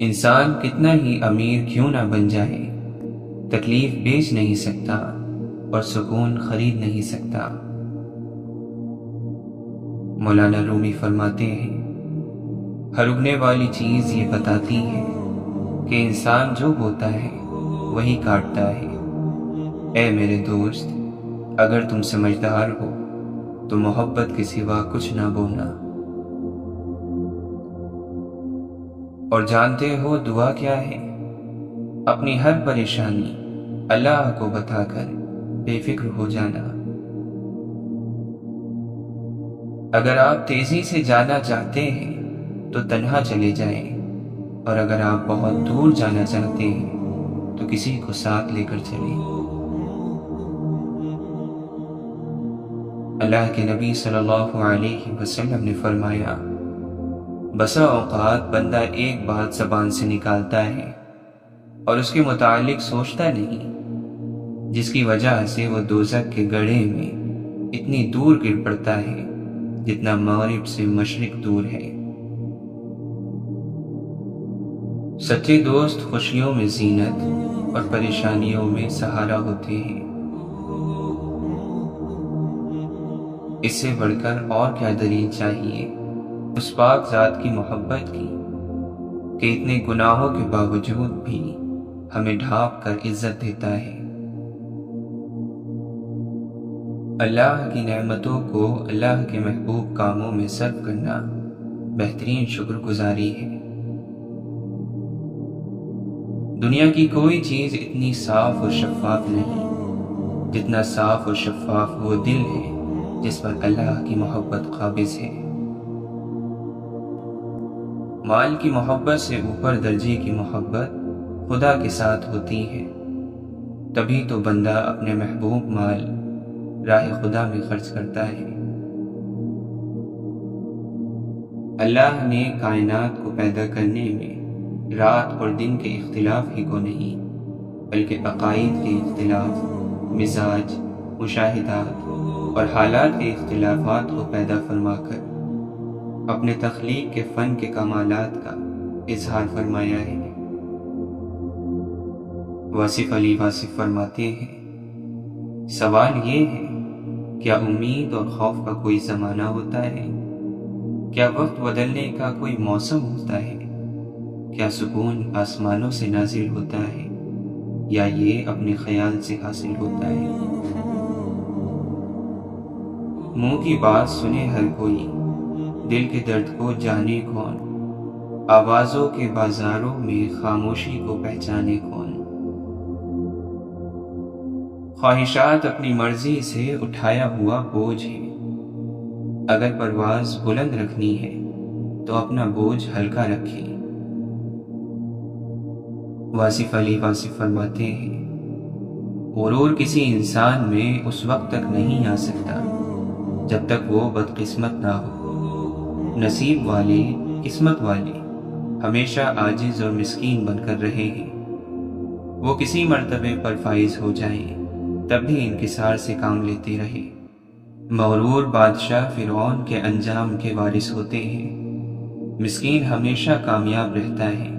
انسان کتنا ہی امیر کیوں نہ بن جائے، تکلیف بیچ نہیں سکتا اور سکون خرید نہیں سکتا۔ مولانا رومی فرماتے ہیں، ہر اگنے والی چیز یہ بتاتی ہے کہ انسان جو بوتا ہے وہی کاٹتا ہے۔ اے میرے دوست، اگر تم سمجھدار ہو تو محبت کے سوا کچھ نہ بولنا۔ اور جانتے ہو دعا کیا ہے؟ اپنی ہر پریشانی اللہ کو بتا کر بے فکر ہو جانا۔ اگر آپ تیزی سے جانا چاہتے ہیں تو تنہا چلے جائیں، اور اگر آپ بہت دور جانا چاہتے ہیں تو کسی کو ساتھ لے کر چلیں۔ اللہ کے نبی صلی اللہ علیہ وسلم نے فرمایا، بسا اوقات بندہ ایک بات زبان سے نکالتا ہے اور اس کے متعلق سوچتا نہیں، جس کی وجہ سے وہ دوزخ کے گڑھے میں اتنی دور گر پڑتا ہے جتنا مغرب سے مشرق دور ہے۔ سچے دوست خوشیوں میں زینت اور پریشانیوں میں سہارا ہوتے ہیں۔ اس سے بڑھ کر اور کیا دلیل چاہیے اس پاک ذات کی محبت کی کہ اتنے گناہوں کے باوجود بھی ہمیں ڈھانپ کر عزت دیتا ہے۔ اللہ کی نعمتوں کو اللہ کے محبوب کاموں میں صرف کرنا بہترین شکر گزاری ہے۔ دنیا کی کوئی چیز اتنی صاف اور شفاف نہیں جتنا صاف اور شفاف وہ دل ہے جس پر اللہ کی محبت قابض ہے۔ مال کی محبت سے اوپر درجے کی محبت خدا کے ساتھ ہوتی ہے، تبھی تو بندہ اپنے محبوب مال راہ خدا میں خرچ کرتا ہے۔ اللہ نے کائنات کو پیدا کرنے میں رات اور دن کے اختلاف ہی کو نہیں، بلکہ عقائد کے اختلاف، مزاج، مشاہدات اور حالات کے اختلافات کو پیدا فرما کر اپنے تخلیق کے فن کے کمالات کا اظہار فرمایا ہے۔ واصف علی واصف فرماتے ہیں، سوال یہ ہے، کیا امید اور خوف کا کوئی زمانہ ہوتا ہے؟ کیا وقت بدلنے کا کوئی موسم ہوتا ہے؟ کیا سکون آسمانوں سے نازل ہوتا ہے یا یہ اپنے خیال سے حاصل ہوتا ہے؟ منہ کی بات سنے ہر کوئی، دل کے درد کو جانے کون؟ آوازوں کے بازاروں میں خاموشی کو پہچانے کون؟ خواہشات اپنی مرضی سے اٹھایا ہوا بوجھ ہے، اگر پرواز بلند رکھنی ہے تو اپنا بوجھ ہلکا رکھے۔ واصف علی واصف فرماتے ہیں، غرور کسی انسان میں اس وقت تک نہیں آ سکتا جب تک وہ بدقسمت نہ ہو۔ نصیب والے، قسمت والے ہمیشہ عاجز اور مسکین بن کر رہے ہیں۔ وہ کسی مرتبے پر فائز ہو جائیں تب بھی انکسار سے کام لیتے رہے۔ مغرور بادشاہ فرعون کے انجام کے وارث ہوتے ہیں، مسکین ہمیشہ کامیاب رہتا ہے،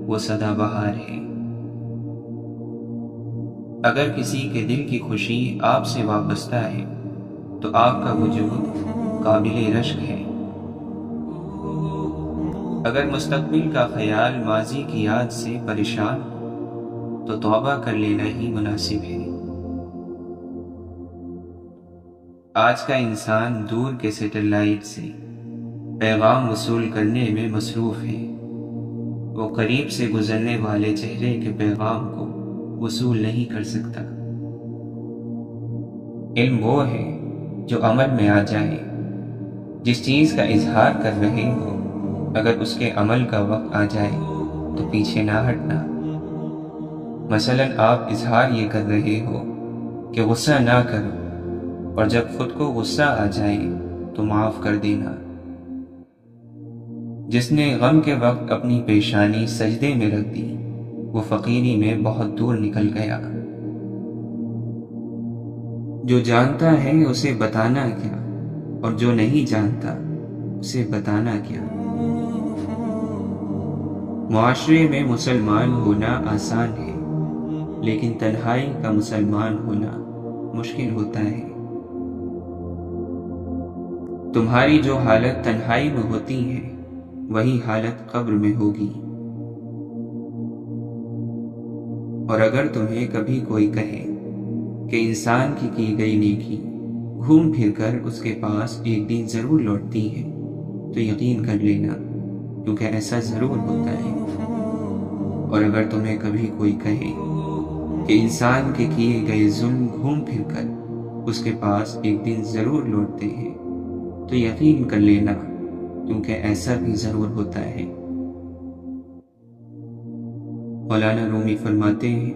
وہ سدا بہار ہے۔ اگر کسی کے دل کی خوشی آپ سے وابستہ ہے تو آپ کا وجود قابل رشک ہے۔ اگر مستقبل کا خیال ماضی کی یاد سے پریشان ہو تو توبہ کر لینا ہی مناسب ہے۔ آج کا انسان دور کے سیٹلائٹ سے پیغام وصول کرنے میں مصروف ہے، وہ قریب سے گزرنے والے چہرے کے پیغام کو وصول نہیں کر سکتا۔ علم وہ ہے جو عمل میں آ جائے۔ جس چیز کا اظہار کر رہے ہو اگر اس کے عمل کا وقت آ جائے تو پیچھے نہ ہٹنا۔ مثلا آپ اظہار یہ کر رہے ہو کہ غصہ نہ کرو، اور جب خود کو غصہ آ جائے تو معاف کر دینا۔ جس نے غم کے وقت اپنی پیشانی سجدے میں رکھ دی وہ فقیری میں بہت دور نکل گیا۔ جو جانتا ہے اسے بتانا کیا، اور جو نہیں جانتا اسے بتانا کیا۔ معاشرے میں مسلمان ہونا آسان ہے، لیکن تنہائی کا مسلمان ہونا مشکل ہوتا ہے۔ تمہاری جو حالت تنہائی میں ہوتی ہے وہی حالت قبر میں ہوگی۔ اور اگر تمہیں کبھی کوئی کہے کہ انسان کی گئی نیکی گھوم پھر کر اس کے پاس ایک دن ضرور لوٹتی ہے، تو یقین کر لینا، کیونکہ ایسا ضرور ہوتا ہے۔ اور اگر تمہیں کبھی کوئی کہے کہ انسان کے کیے گئے ظلم گھوم پھر کر اس کے پاس ایک دن ضرور لوٹتے ہیں، تو یقین کر لینا، کیونکہ ایسا بھی ضرور ہوتا ہے۔ مولانا رومی فرماتے ہیں،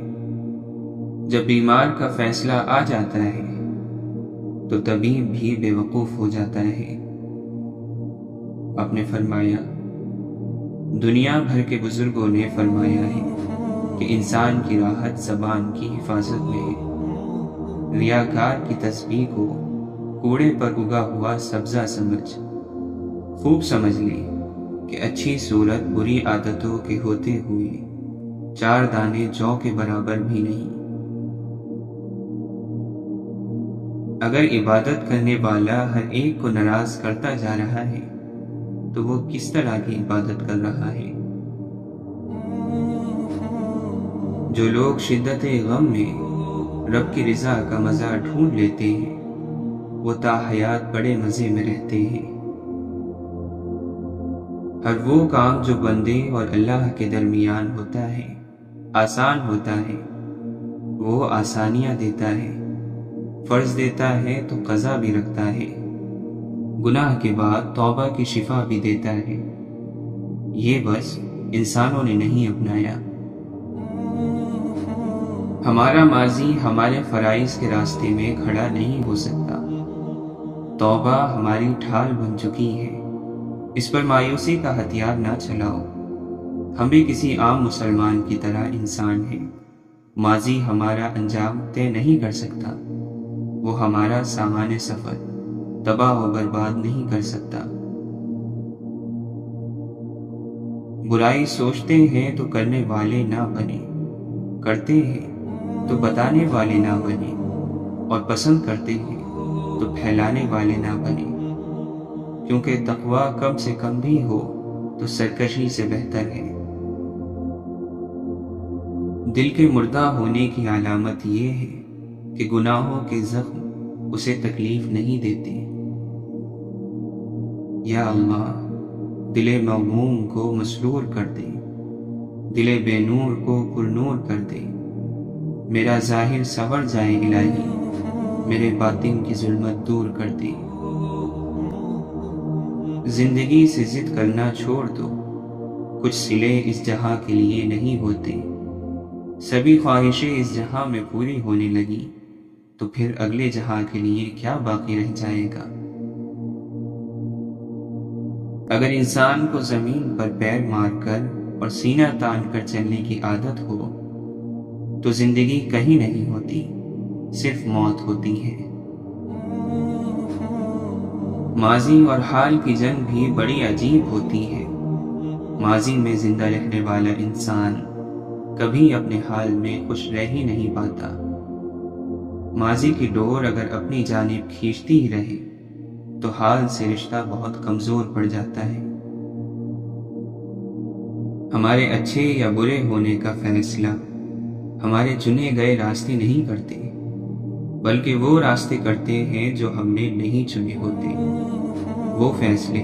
جب بیمار کا فیصلہ آ جاتا ہے تو طبیب بھی بے وقوف ہو جاتا ہے۔ آپ نے فرمایا، دنیا بھر کے بزرگوں نے فرمایا ہے کہ انسان کی راحت زبان کی حفاظت میں ہے۔ ریاکار کی تسبیح کو کوڑے پر اگا ہوا سبزہ سمجھ خوب سمجھ لے کہ اچھی صورت بری عادتوں کے ہوتے ہوئے 4 دانے جو کے برابر بھی نہیں۔ اگر عبادت کرنے والا ہر ایک کو ناراض کرتا جا رہا ہے تو وہ کس طرح کی عبادت کر رہا ہے؟ جو لوگ شدت غم میں رب کی رضا کا مزہ ڈھونڈ لیتے ہیں وہ تا حیات بڑے مزے میں رہتے ہیں۔ ہر وہ کام جو بندے اور اللہ کے درمیان ہوتا ہے، آسان ہوتا ہے، وہ آسانیاں دیتا ہے، فرض دیتا ہے تو قضا بھی رکھتا ہے، گناہ کے بعد توبہ کی شفا بھی دیتا ہے۔ یہ بس انسانوں نے نہیں اپنایا۔ ہمارا ماضی ہمارے فرائض کے راستے میں کھڑا نہیں ہو سکتا۔ توبہ ہماری ڈھال بن چکی ہے، اس پر مایوسی کا ہتھیار نہ چلاؤ۔ ہم بھی کسی عام مسلمان کی طرح انسان ہیں۔ ماضی ہمارا انجام طے نہیں کر سکتا، وہ ہمارا سامان سفر تباہ و برباد نہیں کر سکتا۔ برائی سوچتے ہیں تو کرنے والے نہ بنے، کرتے ہیں تو بتانے والے نہ بنے، اور پسند کرتے ہیں تو پھیلانے والے نہ بنے، کیونکہ تقویٰ کم سے کم بھی ہو تو سرکشی سے بہتر ہے۔ دل کے مردہ ہونے کی علامت یہ ہے کہ گناہوں کے زخم اسے تکلیف نہیں دیتے۔ یا اللہ، دل مغموم کو مسرور کر دے، دل بے نور کو پرنور کر دے۔ میرا ظاہر سنور جائے الہی، میرے باطن کی ظلمت دور کر دے۔ زندگی سے ضد کرنا چھوڑ دو، کچھ صلے اس جہاں کے لیے نہیں ہوتے۔ سبھی خواہشیں اس جہاں میں پوری ہونے لگی تو پھر اگلے جہاں کے لیے کیا باقی رہ جائے گا؟ اگر انسان کو زمین پر پیر مار کر اور سینہ تان کر چلنے کی عادت ہو تو زندگی کہیں نہیں ہوتی، صرف موت ہوتی ہے۔ ماضی اور حال کی جنگ بھی بڑی عجیب ہوتی ہے۔ ماضی میں زندہ رہنے والا انسان کبھی اپنے حال میں خوش رہ ہی نہیں پاتا۔ ماضی کی ڈور اگر اپنی جانب کھینچتی ہی رہے تو حال سے رشتہ بہت کمزور پڑ جاتا ہے۔ ہمارے اچھے یا برے ہونے کا فیصلہ ہمارے چنے گئے راستے نہیں کرتے، بلکہ وہ راستے کرتے ہیں جو ہم نے نہیں چنے ہوتے۔ وہ فیصلے،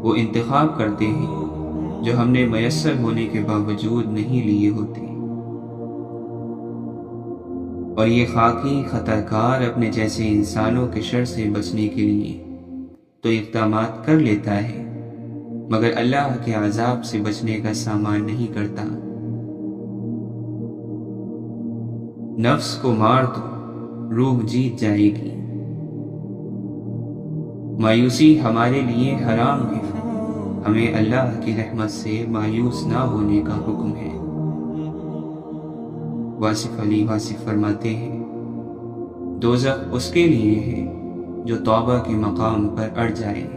وہ انتخاب کرتے ہیں جو ہم نے میسر ہونے کے باوجود نہیں لیے ہوتے۔ اور یہ خاکی خطا کار اپنے جیسے انسانوں کے شر سے بچنے کے لیے تو اقدامات کر لیتا ہے، مگر اللہ کے عذاب سے بچنے کا سامان نہیں کرتا۔ نفس کو مار دو، روح جیت جائے گی۔ مایوسی ہمارے لیے حرام ہے، ہمیں اللہ کی رحمت سے مایوس نہ ہونے کا حکم ہے۔ واصف علی واصف فرماتے ہیں، دوزخ اس کے لیے ہے جو توبہ کے مقام پر اڑ جائے۔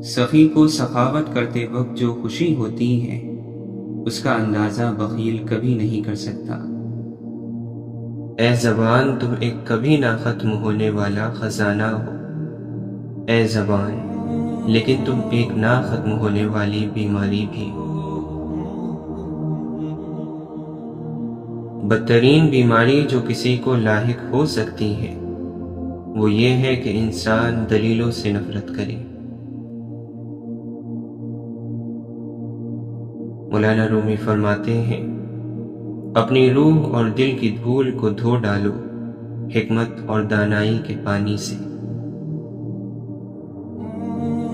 سخی کو سخاوت کرتے وقت جو خوشی ہوتی ہے اس کا اندازہ بخیل کبھی نہیں کر سکتا۔ اے زبان تم ایک کبھی نہ ختم ہونے والا خزانہ ہو، اے زبان لیکن تم ایک نہ ختم ہونے والی بیماری بھی۔ بدترین بیماری جو کسی کو لاحق ہو سکتی ہے وہ یہ ہے کہ انسان دلیلوں سے نفرت کرے۔ مولانا رومی فرماتے ہیں، اپنی روح اور دل کی دھول کو دھو ڈالو حکمت اور دانائی کے پانی سے۔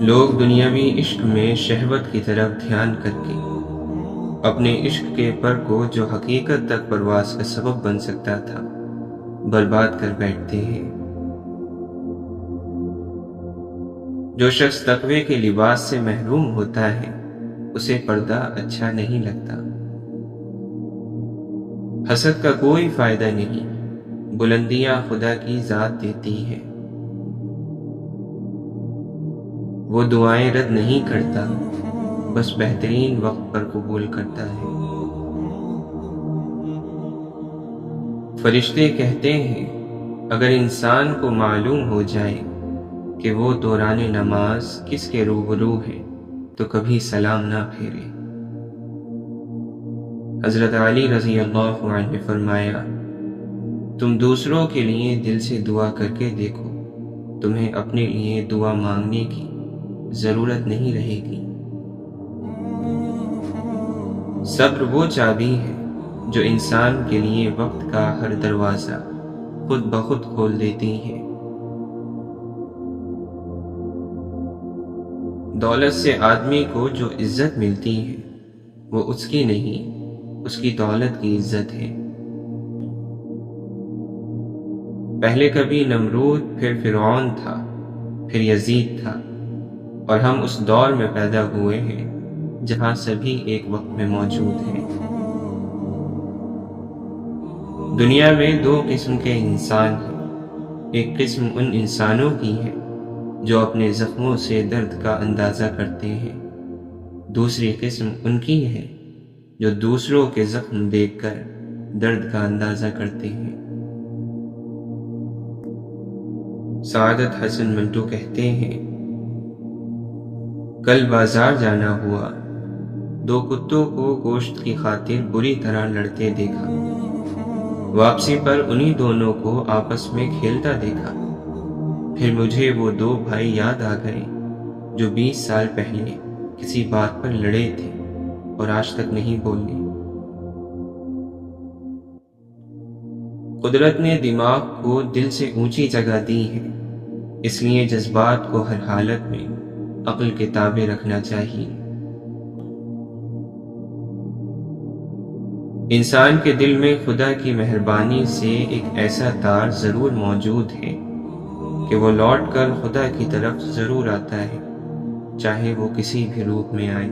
لوگ دنیاوی عشق میں شہوت کی طرف دھیان کر کے اپنے عشق کے پر کو جو حقیقت تک پرواز کا سبب بن سکتا تھا برباد کر بیٹھتے ہیں۔ جو شخص تقوی کے لباس سے محروم ہوتا ہے اسے پردہ اچھا نہیں لگتا۔ حسد کا کوئی فائدہ نہیں، بلندیاں خدا کی ذات دیتی ہے۔ وہ دعائیں رد نہیں کرتا، بس بہترین وقت پر قبول کرتا ہے۔ فرشتے کہتے ہیں اگر انسان کو معلوم ہو جائے کہ وہ دوران نماز کس کے روبرو ہے تو کبھی سلام نہ پھیرے۔ حضرت علی رضی اللہ عنہ نے فرمایا، تم دوسروں کے لیے دل سے دعا کر کے دیکھو، تمہیں اپنے لیے دعا مانگنے کی ضرورت نہیں رہے گی۔ صبر وہ چابی ہے جو انسان کے لیے وقت کا ہر دروازہ خود بخود کھول دیتی ہے۔ دولت سے آدمی کو جو عزت ملتی ہے وہ اس کی نہیں، اس کی دولت کی عزت ہے۔ پہلے کبھی نمرود، پھر فرعون تھا، پھر یزید تھا، اور ہم اس دور میں پیدا ہوئے ہیں جہاں سبھی ایک وقت میں موجود ہیں۔ دنیا میں دو قسم کے انسان ہیں، ایک قسم ان انسانوں کی ہے جو اپنے زخموں سے درد کا اندازہ کرتے ہیں، دوسری قسم ان کی ہے جو دوسروں کے زخم دیکھ کر درد کا اندازہ کرتے ہیں۔ سعادت حسن منٹو کہتے ہیں، کل بازار جانا ہوا، دو کتوں کو گوشت کی خاطر بری طرح لڑتے دیکھا، واپسی پر انہی دونوں کو آپس میں کھیلتا دیکھا، پھر مجھے وہ دو بھائی یاد آ گئے جو 20 سال پہلے کسی بات پر لڑے تھے اور آج تک نہیں بولے۔ قدرت نے دماغ کو دل سے اونچی جگہ دی ہے، اس لیے جذبات کو ہر حالت میں عقل کے تابع رکھنا چاہیے۔ انسان کے دل میں خدا کی مہربانی سے ایک ایسا تار ضرور موجود ہے کہ وہ لوٹ کر خدا کی طرف ضرور آتا ہے، چاہے وہ کسی بھی روپ میں آئے۔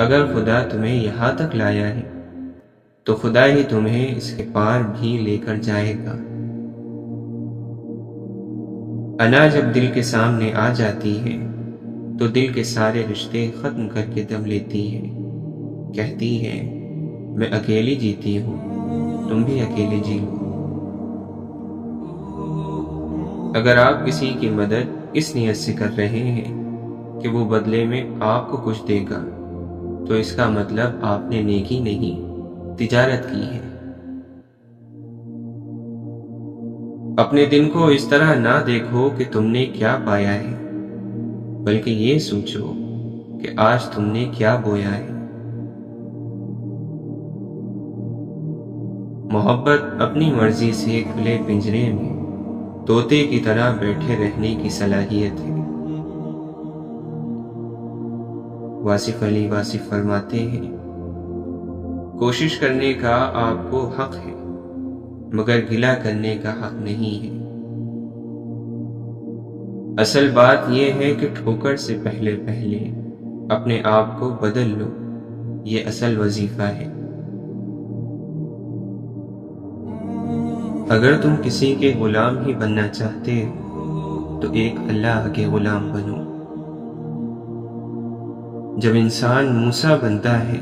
اگر خدا تمہیں یہاں تک لایا ہے تو خدا ہی تمہیں اس کے پار بھی لے کر جائے گا۔ انا جب دل کے سامنے آ جاتی ہے تو دل کے سارے رشتے ختم کر کے دم لیتی ہے، کہتی ہے میں اکیلی جیتی ہوں، تم بھی اکیلے جی لو۔ اگر آپ کسی کی مدد اس نیت سے کر رہے ہیں کہ وہ بدلے میں آپ کو کچھ دے گا تو اس کا مطلب آپ نے نیکی نہیں، تجارت کی ہے۔ اپنے دن کو اس طرح نہ دیکھو کہ تم نے کیا پایا ہے، بلکہ یہ سوچو کہ آج تم نے کیا بویا ہے۔ محبت اپنی مرضی سے کھلے پنجرے میں طوطے کی طرح بیٹھے رہنے کی صلاحیت ہے۔ واصف علی واصف فرماتے ہیں، کوشش کرنے کا آپ کو حق ہے مگر گلہ کرنے کا حق نہیں ہے۔ اصل بات یہ ہے کہ ٹھوکر سے پہلے اپنے آپ کو بدل لو، یہ اصل وظیفہ ہے۔ اگر تم کسی کے غلام ہی بننا چاہتے ہو تو ایک اللہ کے غلام بنو۔ جب انسان موسیٰ بنتا ہے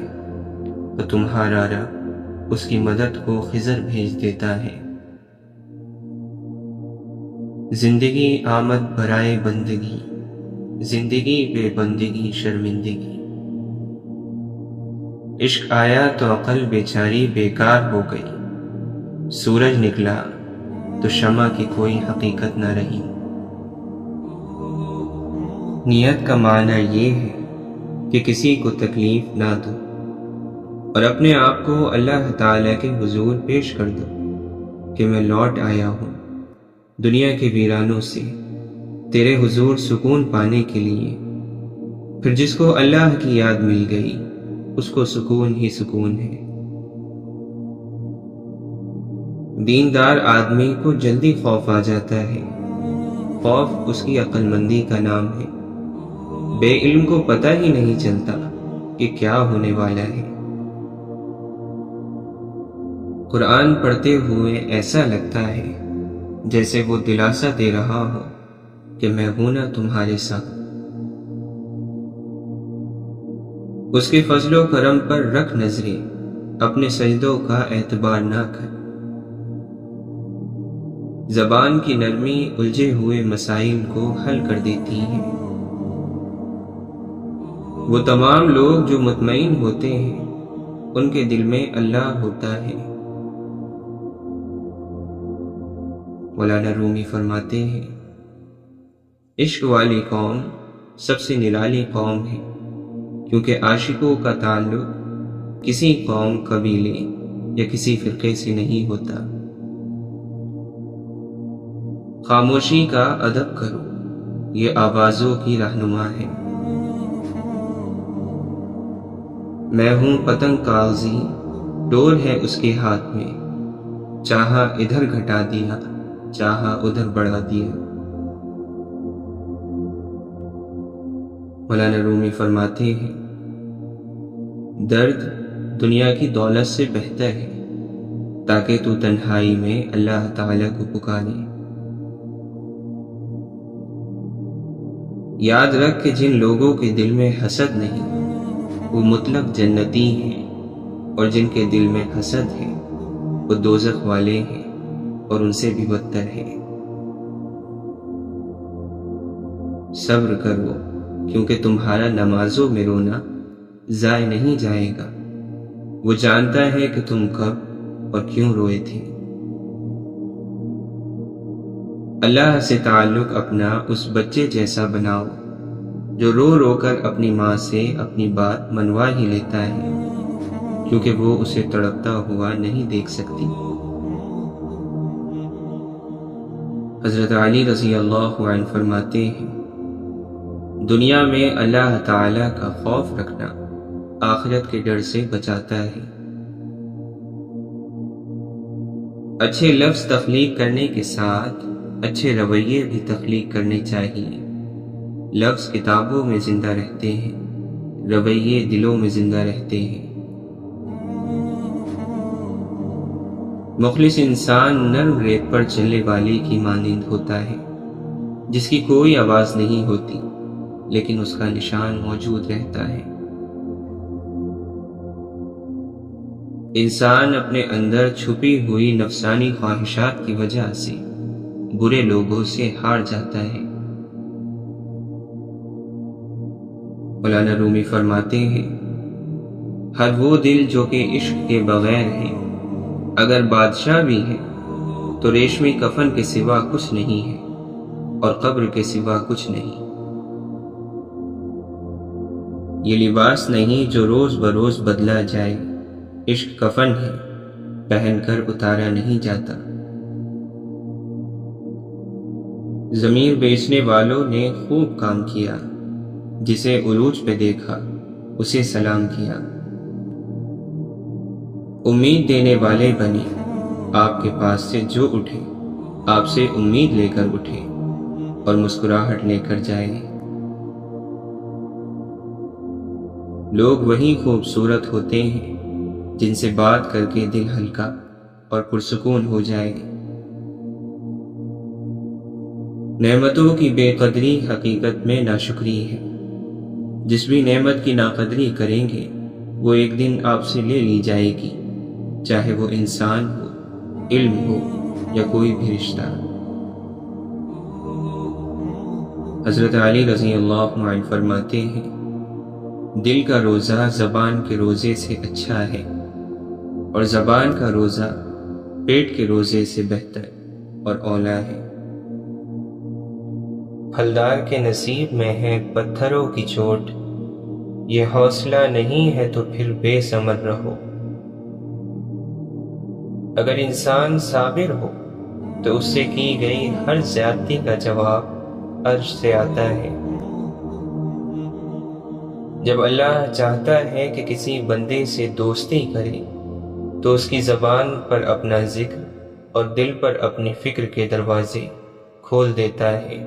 تو تمہارا رب اس کی مدد کو خضر بھیج دیتا ہے۔ زندگی آمد برائے بندگی، زندگی بے بندگی شرمندگی۔ عشق آیا تو عقل بیچاری بیکار ہو گئی، سورج نکلا تو شمع کی کوئی حقیقت نہ رہی۔ نیت کا معنی یہ ہے کہ کسی کو تکلیف نہ دو اور اپنے آپ کو اللہ تعالیٰ کے حضور پیش کر دو کہ میں لوٹ آیا ہوں دنیا کے ویرانوں سے تیرے حضور سکون پانے کے لیے۔ پھر جس کو اللہ کی یاد مل گئی اس کو سکون ہی سکون ہے۔ دیندار آدمی کو جلدی خوف آ جاتا ہے، خوف اس کی عقل مندی کا نام ہے۔ بے علم کو پتہ ہی نہیں چلتا کہ کیا ہونے والا ہے۔ قرآن پڑھتے ہوئے ایسا لگتا ہے جیسے وہ دلاسا دے رہا ہو کہ میں ہوں نا تمہارے ساتھ۔ اس کے فضل و کرم پر رکھ نظریں، اپنے سجدوں کا اعتبار نہ کر۔ زبان کی نرمی الجھے ہوئے مسائل کو حل کر دیتی ہے۔ وہ تمام لوگ جو مطمئن ہوتے ہیں ان کے دل میں اللہ ہوتا ہے۔ مولانا رومی فرماتے ہیں، عشق والی قوم سب سے نرالی قوم ہے، کیونکہ عاشقوں کا تعلق کسی قوم، قبیلے یا کسی فرقے سے نہیں ہوتا۔ خاموشی کا ادب کرو، یہ آوازوں کی رہنما ہے۔ میں ہوں پتنگ کاغذی، ڈور ہے اس کے ہاتھ میں، چاہا ادھر گھٹا دیا، چاہا ادھر بڑھا دیا۔ مولانا رومی فرماتے ہیں، درد دنیا کی دولت سے بہتر ہے تاکہ تو تنہائی میں اللہ تعالیٰ کو پکارے۔ یاد رکھ کہ جن لوگوں کے دل میں حسد نہیں وہ مطلق جنتی ہیں، اور جن کے دل میں حسد ہے وہ دوزخ والے ہیں اور ان سے بھی بدتر ہے۔ صبر کرو کیونکہ تمہارا نمازوں میں رونا ضائع نہیں جائے گا، وہ جانتا ہے کہ تم کب اور کیوں روئے تھے۔ اللہ سے تعلق اپنا اس بچے جیسا بناؤ جو رو رو کر اپنی ماں سے اپنی بات منوا ہی لیتا ہے، کیونکہ وہ اسے تڑپتا ہوا نہیں دیکھ سکتی۔ حضرت علی رضی اللہ عنہ فرماتے ہیں، دنیا میں اللہ تعالیٰ کا خوف رکھنا آخرت کے ڈر سے بچاتا ہے۔ اچھے لفظ تخلیق کرنے کے ساتھ اچھے رویے بھی تخلیق کرنے چاہیے۔ لفظ کتابوں میں زندہ رہتے ہیں، رویے دلوں میں زندہ رہتے ہیں۔ مخلص انسان نرم ریت پر چلنے والی کی مانند ہوتا ہے، جس کی کوئی آواز نہیں ہوتی لیکن اس کا نشان موجود رہتا ہے۔ انسان اپنے اندر چھپی ہوئی نفسانی خواہشات کی وجہ سے برے لوگوں سے ہار جاتا ہے۔ مولانا رومی فرماتے ہیں، ہر وہ دل جو کہ عشق کے بغیر ہے، اگر بادشاہ بھی ہے تو ریشمی کفن کے سوا کچھ نہیں ہے اور قبر کے سوا کچھ نہیں۔ یہ لباس نہیں جو روز بروز بدلا جائے، عشق کفن ہے، پہن کر اتارا نہیں جاتا۔ ضمیر بیچنے والوں نے خوب کام کیا، جسے عروج پہ دیکھا اسے سلام کیا۔ امید دینے والے بنے، آپ کے پاس سے جو اٹھے آپ سے امید لے کر اٹھے اور مسکراہٹ لے کر جائے۔ لوگ وہی خوبصورت ہوتے ہیں جن سے بات کر کے دل ہلکا اور پرسکون ہو جائے۔ نعمتوں کی بے قدری حقیقت میں ناشکری ہے۔ جس بھی نعمت کی ناقدری کریں گے وہ ایک دن آپ سے لے لی جائے گی، چاہے وہ انسان ہو، علم ہو یا کوئی بھی رشتہ۔ حضرت علی رضی اللہ عنہ فرماتے ہیں، دل کا روزہ زبان کے روزے سے اچھا ہے، اور زبان کا روزہ پیٹ کے روزے سے بہتر اور اولیٰ ہے۔ پھلدار کے نصیب میں ہے پتھروں کی چوٹ، یہ حوصلہ نہیں ہے تو پھر بے ثمر رہو۔ اگر انسان صابر ہو تو اس سے کی گئی ہر زیادتی کا جواب عرش سے آتا ہے۔ جب اللہ چاہتا ہے کہ کسی بندے سے دوستی کرے تو اس کی زبان پر اپنا ذکر اور دل پر اپنی فکر کے دروازے کھول دیتا ہے۔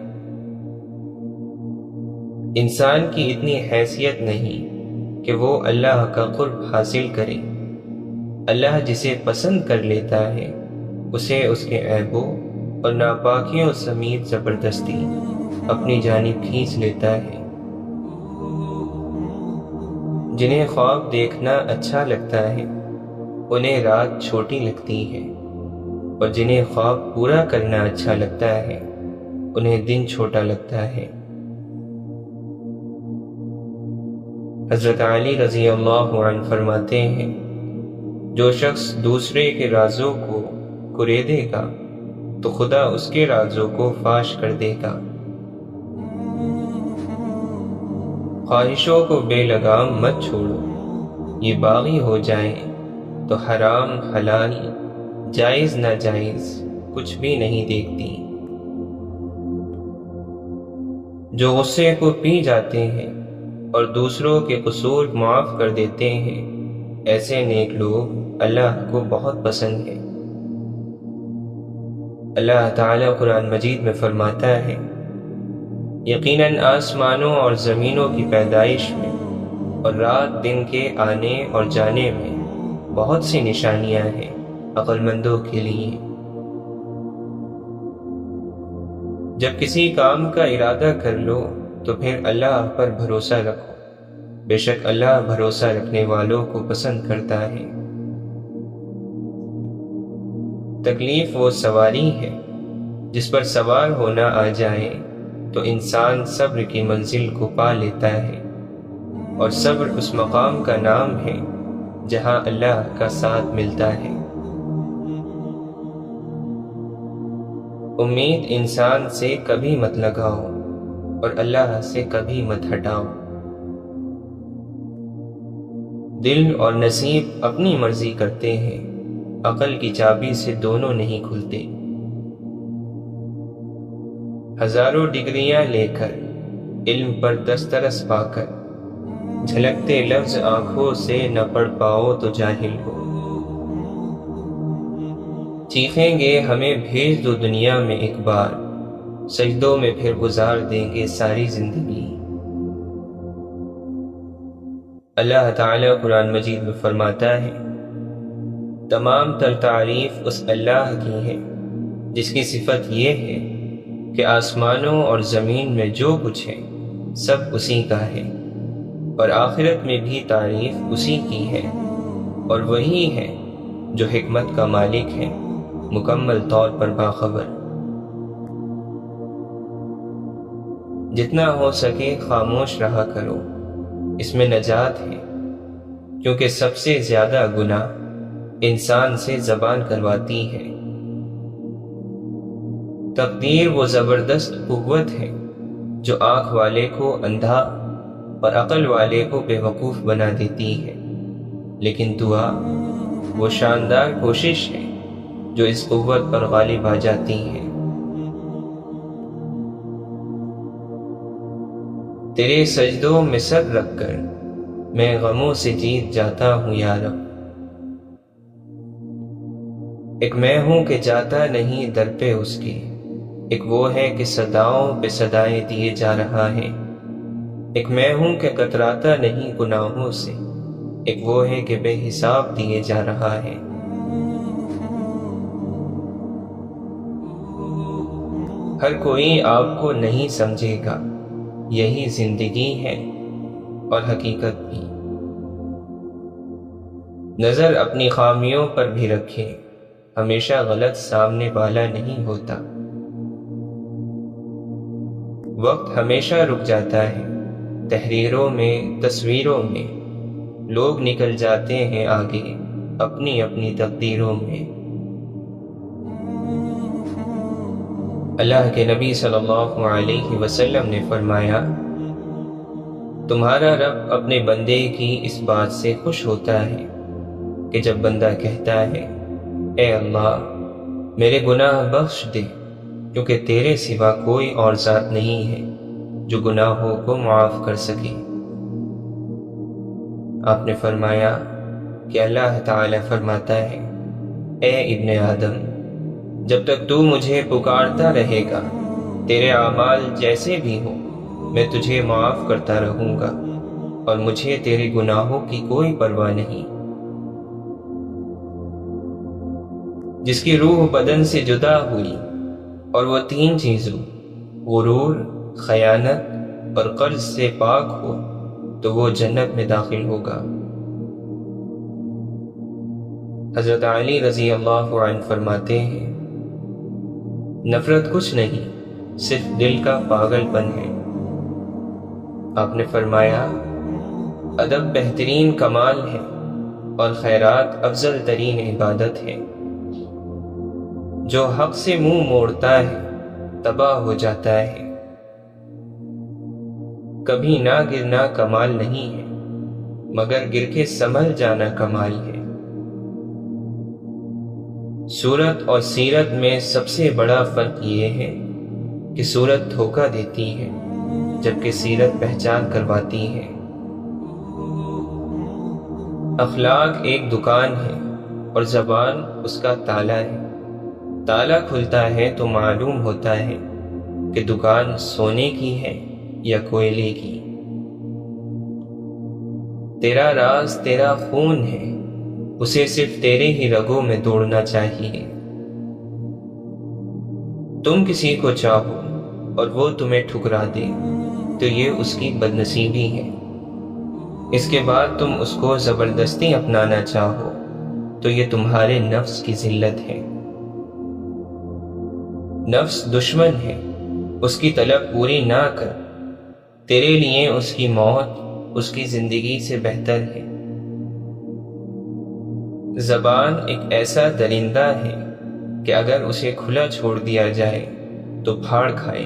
انسان کی اتنی حیثیت نہیں کہ وہ اللہ کا قرب حاصل کرے۔ اللہ جسے پسند کر لیتا ہے اسے اس کے عیبوں اور ناپاکیوں سمیت زبردستی اپنی جانب کھینچ لیتا ہے۔ جنہیں خواب دیکھنا اچھا لگتا ہے انہیں رات چھوٹی لگتی ہے، اور جنہیں خواب پورا کرنا اچھا لگتا ہے انہیں دن چھوٹا لگتا ہے۔ حضرت علی رضی اللہ عنہ فرماتے ہیں، جو شخص دوسرے کے رازوں کو کریدے گا تو خدا اس کے رازوں کو فاش کر دے گا۔ خواہشوں کو بے لگام مت چھوڑو، یہ باغی ہو جائیں تو حرام حلال جائز ناجائز کچھ بھی نہیں دیکھتی۔ جو غصے کو پی جاتے ہیں اور دوسروں کے قصور معاف کر دیتے ہیں، ایسے نیک لوگ اللہ کو بہت پسند ہیں۔ اللہ تعالیٰ قرآن مجید میں فرماتا ہے، یقیناً آسمانوں اور زمینوں کی پیدائش میں اور رات دن کے آنے اور جانے میں بہت سی نشانیاں ہیں عقل مندوں کے لیے۔ جب کسی کام کا ارادہ کر لو تو پھر اللہ پر بھروسہ رکھو، بے شک اللہ بھروسہ رکھنے والوں کو پسند کرتا ہے۔ تکلیف وہ سواری ہے جس پر سوار ہونا آ جائے تو انسان صبر کی منزل کو پا لیتا ہے، اور صبر اس مقام کا نام ہے جہاں اللہ کا ساتھ ملتا ہے۔ امید انسان سے کبھی مت لگاؤ اور اللہ سے کبھی مت ہٹاؤ۔ دل اور نصیب اپنی مرضی کرتے ہیں، عقل کی چابی سے دونوں نہیں کھلتے۔ ہزاروں ڈگریاں لے کر علم پر دسترس پا کر جھلکتے لفظ آنکھوں سے نہ پڑھ پاؤ تو جاہل ہو۔ چیخیں گے ہمیں بھیج دو دنیا میں ایک بار، سجدوں میں پھر گزار دیں گے ساری زندگی۔ اللہ تعالیٰ قرآن مجید میں فرماتا ہے، تمام تر تعریف اس اللہ کی ہے جس کی صفت یہ ہے کہ آسمانوں اور زمین میں جو کچھ ہے سب اسی کا ہے، اور آخرت میں بھی تعریف اسی کی ہے، اور وہی ہے جو حکمت کا مالک ہے، مکمل طور پر باخبر۔ جتنا ہو سکے خاموش رہا کرو، اس میں نجات ہے، کیونکہ سب سے زیادہ گناہ انسان سے زبان کرواتی ہے۔ تقدیر وہ زبردست قوت ہے جو آنکھ والے کو اندھا اور عقل والے کو بے وقوف بنا دیتی ہے، لیکن دعا وہ شاندار کوشش ہے جو اس قوت پر غالب آ جاتی ہے۔ تیرے سجدوں میں سر رکھ کر میں غموں سے جیت جاتا ہوں یا رب۔ ایک میں ہوں کہ جاتا نہیں در پہ اس کے، ایک وہ ہے کہ صداؤں پہ صدائیں دیے جا رہا ہے۔ ایک میں ہوں کہ کتراتا نہیں گناہوں سے، ایک وہ ہے کہ بے حساب دیے جا رہا ہے۔ ہر کوئی آپ کو نہیں سمجھے گا، یہی زندگی ہے اور حقیقت بھی۔ نظر اپنی خامیوں پر بھی رکھے، ہمیشہ غلط سامنے والا نہیں ہوتا۔ وقت ہمیشہ رک جاتا ہے، تحریروں میں، تصویروں میں، لوگ نکل جاتے ہیں آگے اپنی اپنی تقدیروں میں۔ اللہ کے نبی صلی اللہ علیہ وسلم نے فرمایا، تمہارا رب اپنے بندے کی اس بات سے خوش ہوتا ہے کہ جب بندہ کہتا ہے، اے اللہ میرے گناہ بخش دے، کیونکہ تیرے سوا کوئی اور ذات نہیں ہے جو گناہوں کو معاف کر سکے۔ آپ نے فرمایا کہ اللہ تعالی فرماتا ہے، اے ابن آدم، جب تک تو مجھے پکارتا رہے گا، تیرے اعمال جیسے بھی ہوں میں تجھے معاف کرتا رہوں گا، اور مجھے تیرے گناہوں کی کوئی پرواہ نہیں۔ جس کی روح بدن سے جدا ہوئی اور وہ تین چیزوں غرور، خیانت اور قرض سے پاک ہو تو وہ جنت میں داخل ہوگا۔ حضرت علی رضی اللہ عنہ فرماتے ہیں، نفرت کچھ نہیں، صرف دل کا پاگل پن ہے۔ آپ نے فرمایا، ادب بہترین کمال ہے اور خیرات افضل ترین عبادت ہے۔ جو حق سے منہ موڑتا ہے تباہ ہو جاتا ہے۔ کبھی نہ گرنا کمال نہیں ہے، مگر گر کے سنبھل جانا کمال ہے۔ صورت اور سیرت میں سب سے بڑا فرق یہ ہے کہ صورت دھوکہ دیتی ہے جبکہ سیرت پہچان کرواتی ہے۔ اخلاق ایک دکان ہے اور زبان اس کا تالا ہے۔ تالا کھلتا ہے تو معلوم ہوتا ہے کہ دکان سونے کی ہے یا کوئلے کی۔ تیرا راز تیرا خون ہے، اسے صرف تیرے ہی رگوں میں دوڑنا چاہیے۔ تم کسی کو چاہو اور وہ تمہیں ٹھکرا دے تو یہ اس کی بدنصیبی ہے۔ اس کے بعد تم اس کو زبردستی اپنانا چاہو تو یہ تمہارے نفس کی ذلت ہے۔ نفس دشمن ہے، اس کی طلب پوری نہ کر، تیرے لیے اس کی موت اس کی زندگی سے بہتر ہے۔ زبان ایک ایسا درندہ ہے کہ اگر اسے کھلا چھوڑ دیا جائے تو پھاڑ کھائے۔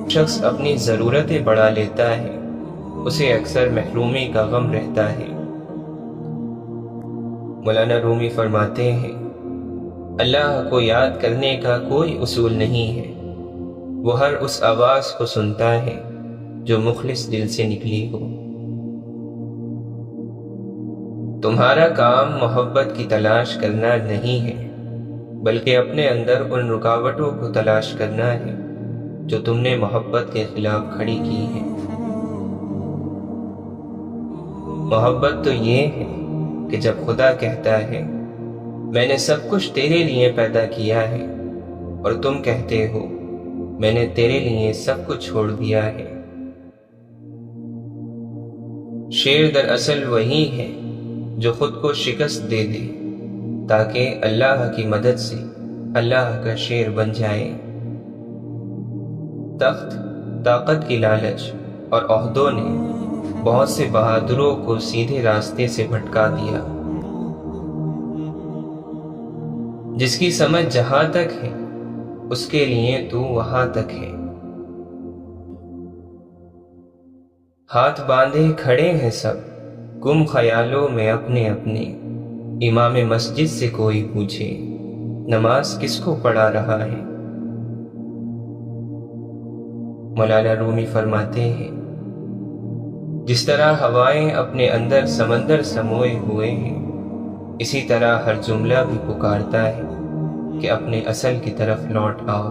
شخص اپنی ضرورتیں بڑھا لیتا ہے، اسے اکثر محرومی کا غم رہتا ہے۔ مولانا رومی فرماتے ہیں، اللہ کو یاد کرنے کا کوئی اصول نہیں ہے، وہ ہر اس آواز کو سنتا ہے جو مخلص دل سے نکلی ہو۔ تمہارا کام محبت کی تلاش کرنا نہیں ہے، بلکہ اپنے اندر ان رکاوٹوں کو تلاش کرنا ہے جو تم نے محبت کے خلاف کھڑی کی ہیں۔ محبت تو یہ ہے کہ جب خدا کہتا ہے، میں نے سب کچھ تیرے لیے پیدا کیا ہے، اور تم کہتے ہو، میں نے تیرے لیے سب کچھ چھوڑ دیا ہے۔ شیر دراصل وہی ہے جو خود کو شکست دے دے تاکہ اللہ کی مدد سے اللہ کا شیر بن جائے۔ تخت، طاقت کی لالچ اور عہدوں نے بہت سے بہادروں کو سیدھے راستے سے بھٹکا دیا۔ جس کی سمجھ جہاں تک ہے اس کے لیے تو وہاں تک ہے۔ ہاتھ باندھے کھڑے ہیں سب گم خیالوں میں اپنے اپنے، امام مسجد سے کوئی پوچھے نماز کس کو پڑھا رہا ہے۔ مولانا رومی فرماتے ہیں، جس طرح ہوائیں اپنے اندر سمندر سموئے ہوئے ہیں، اسی طرح ہر جملہ بھی پکارتا ہے کہ اپنے اصل کی طرف لوٹ آؤ۔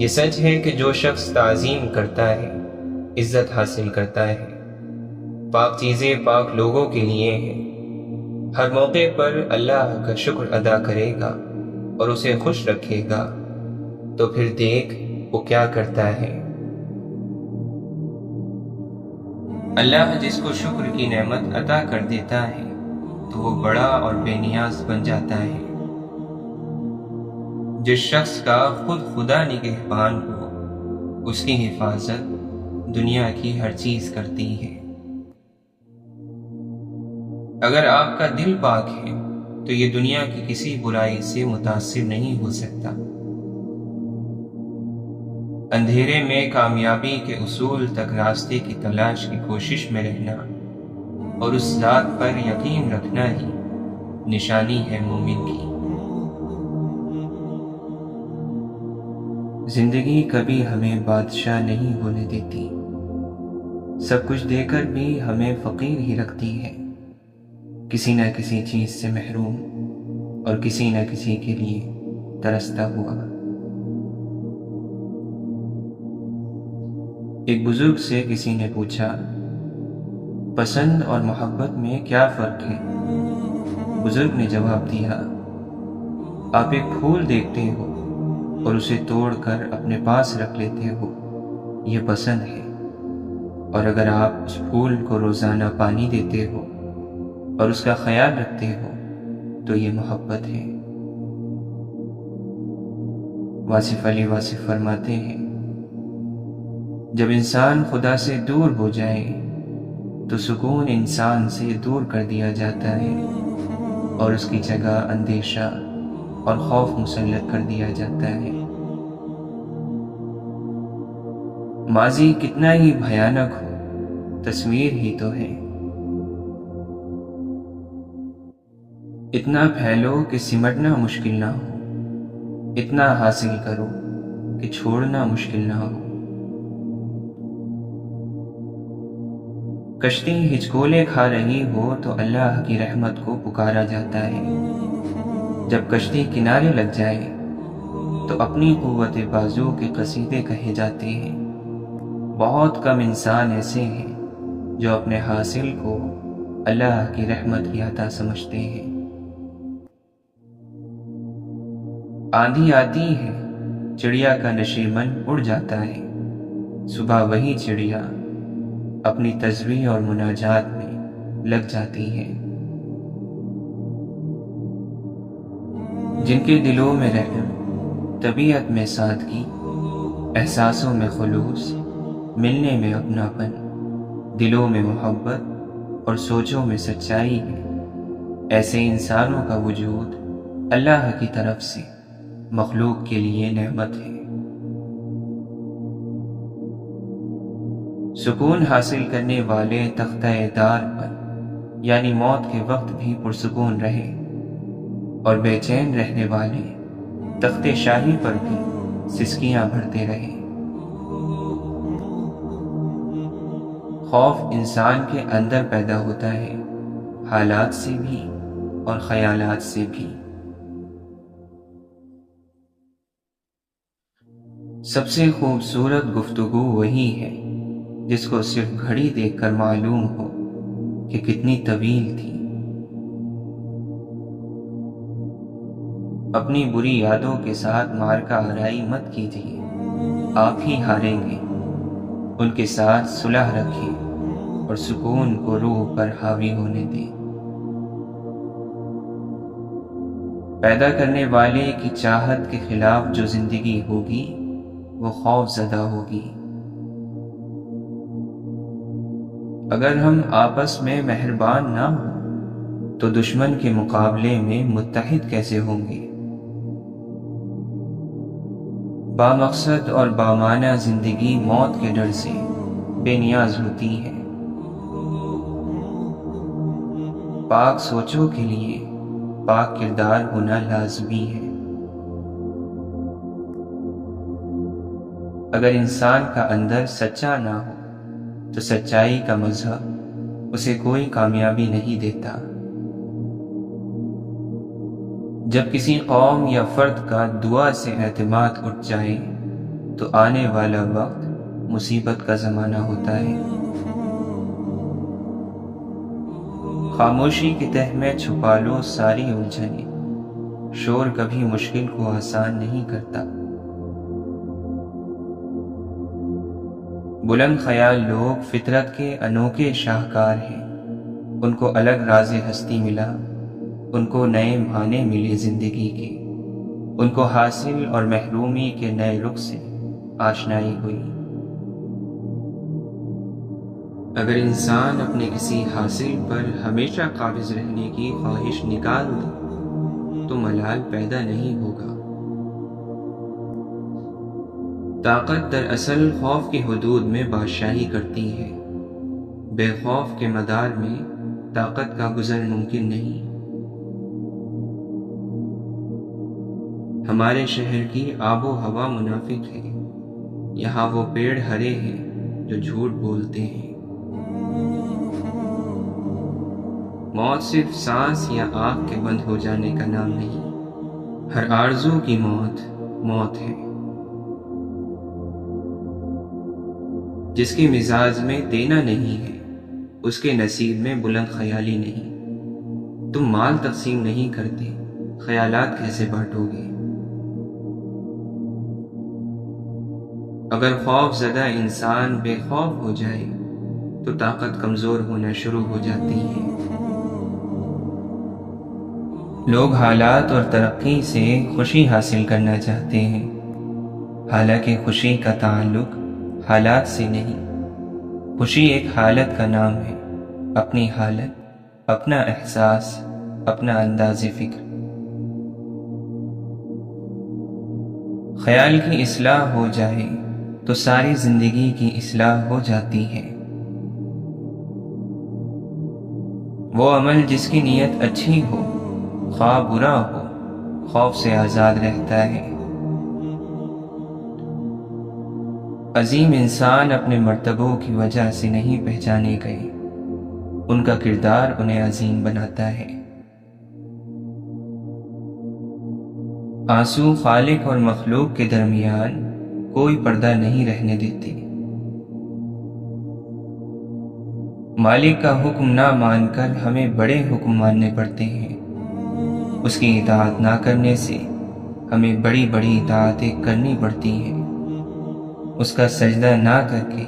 یہ سچ ہے کہ جو شخص تعظیم کرتا ہے عزت حاصل کرتا ہے۔ پاک چیزیں پاک لوگوں کے لیے ہیں، ہر موقع پر اللہ کا شکر ادا کرے گا اور اسے خوش رکھے گا تو پھر دیکھ وہ کیا کرتا ہے۔ اللہ جس کو شکر کی نعمت عطا کر دیتا ہے تو وہ بڑا اور بے نیاز بن جاتا ہے۔ جس شخص کا خود خدا نگہبان ہو اس کی حفاظت دنیا کی ہر چیز کرتی ہے۔ اگر آپ کا دل پاک ہے تو یہ دنیا کی کسی برائی سے متاثر نہیں ہو سکتا۔ اندھیرے میں کامیابی کے اصول تک راستے کی تلاش کی کوشش میں رہنا اور اس ذات پر یقین رکھنا ہی نشانی ہے مومن کی۔ زندگی کبھی ہمیں بادشاہ نہیں ہونے دیتی، سب کچھ دے کر بھی ہمیں فقیر ہی رکھتی ہے، کسی نہ کسی چیز سے محروم اور کسی نہ کسی کے لیے ترستا ہوا۔ ایک بزرگ سے کسی نے پوچھا، پسند اور محبت میں کیا فرق ہے؟ بزرگ نے جواب دیا، آپ ایک پھول دیکھتے ہو اور اسے توڑ کر اپنے پاس رکھ لیتے ہو، یہ پسند ہے، اور اگر آپ اس پھول کو روزانہ پانی دیتے ہو اور اس کا خیال رکھتے ہو تو یہ محبت ہے۔ واصف علی واصف فرماتے ہیں، جب انسان خدا سے دور ہو جائے تو سکون انسان سے دور کر دیا جاتا ہے اور اس کی جگہ اندیشہ اور خوف مسلط کر دیا جاتا ہے۔ ماضی کتنا ہی بھیانک ہو، تصویر ہی تو ہے۔ اتنا پھیلو کہ سمٹنا مشکل نہ ہو، اتنا حاصل کرو کہ چھوڑنا مشکل نہ ہو۔ کشتی ہچکولے کھا رہی ہو تو اللہ کی رحمت کو پکارا جاتا ہے، جب کشتی کنارے لگ جائے تو اپنی قوت بازو کے قصیدے کہے جاتے ہیں۔ بہت کم انسان ایسے ہیں جو اپنے حاصل کو اللہ کی رحمت کی عطا سمجھتے ہیں۔ آندھی آتی ہے، چڑیا کا نشیمن اڑ جاتا ہے، صبح وہی چڑیا اپنی تسبیح اور مناجات میں لگ جاتی ہے۔ جن کے دلوں میں رحم، طبیعت میں سادگی، احساسوں میں خلوص، ملنے میں اپناپن، دلوں میں محبت اور سوچوں میں سچائی ہے، ایسے انسانوں کا وجود اللہ کی طرف سے مخلوق کے لیے نعمت ہے۔ سکون حاصل کرنے والے تختہ دار پر یعنی موت کے وقت بھی پرسکون رہے، اور بے چین رہنے والے تخت شاہی پر بھی سسکیاں بھرتے رہے۔ خوف انسان کے اندر پیدا ہوتا ہے، حالات سے بھی اور خیالات سے بھی۔ سب سے خوبصورت گفتگو وہی ہے جس کو صرف گھڑی دیکھ کر معلوم ہو کہ کتنی طویل تھی۔ اپنی بری یادوں کے ساتھ معرکہ آرائی مت کیجیے، آپ ہی ہاریں گے۔ ان کے ساتھ صلح رکھیں اور سکون کو روح پر حاوی ہونے دیں۔ پیدا کرنے والے کی چاہت کے خلاف جو زندگی ہوگی وہ خوف زدہ ہوگی۔ اگر ہم آپس میں مہربان نہ ہوں تو دشمن کے مقابلے میں متحد کیسے ہوں گے؟ بامقصد اور بامعنی زندگی موت کے ڈر سے بے نیاز ہوتی ہے۔ پاک سوچوں کے لیے پاک کردار ہونا لازمی ہے۔ اگر انسان کا اندر سچا نہ ہو تو سچائی کا مذہب اسے کوئی کامیابی نہیں دیتا۔ جب کسی قوم یا فرد کا دعا سے اعتماد اٹھ جائے تو آنے والا وقت مصیبت کا زمانہ ہوتا ہے۔ خاموشی کی تہ میں چھپا لو ساری الجھنیں، شور کبھی مشکل کو آسان نہیں کرتا۔ بلند خیال لوگ فطرت کے انوکھے شاہکار ہیں، ان کو الگ راز ہستی ملا، ان کو نئے معنی ملے زندگی کے، ان کو حاصل اور محرومی کے نئے رخ سے آشنائی ہوئی۔ اگر انسان اپنے کسی حاصل پر ہمیشہ قابض رہنے کی خواہش نکال دے تو ملال پیدا نہیں ہوگا۔ طاقت دراصل خوف کی حدود میں بادشاہی کرتی ہے، بے خوف کے مدار میں طاقت کا گزر ممکن نہیں۔ ہمارے شہر کی آب و ہوا منافق ہے، یہاں وہ پیڑ ہرے ہیں جو جھوٹ بولتے ہیں۔ موت صرف سانس یا آنکھ کے بند ہو جانے کا نام نہیں، ہر آرزو کی موت موت ہے۔ جس کے مزاج میں دینا نہیں ہے اس کے نصیب میں بلند خیالی نہیں۔ تم مال تقسیم نہیں کرتے، خیالات کیسے بانٹو گے؟ اگر خوف زدہ انسان بے خوف ہو جائے تو طاقت کمزور ہونا شروع ہو جاتی ہے۔ لوگ حالات اور ترقی سے خوشی حاصل کرنا چاہتے ہیں، حالانکہ خوشی کا تعلق حالات سے نہیں۔ خوشی ایک حالت کا نام ہے، اپنی حالت، اپنا احساس، اپنا انداز فکر۔ خیال کی اصلاح ہو جائے تو ساری زندگی کی اصلاح ہو جاتی ہے۔ وہ عمل جس کی نیت اچھی ہو، خواہ برا ہو، خوف سے آزاد رہتا ہے۔ عظیم انسان اپنے مرتبوں کی وجہ سے نہیں پہچانے گئے، ان کا کردار انہیں عظیم بناتا ہے۔ آنسو خالق اور مخلوق کے درمیان کوئی پردہ نہیں رہنے دیتے۔ مالک کا حکم نہ مان کر ہمیں بڑے حکم ماننے پڑتے ہیں، اس کی اطاعت نہ کرنے سے ہمیں بڑی بڑی اطاعتیں کرنی پڑتی ہیں۔ اس کا سجدہ نہ کر کے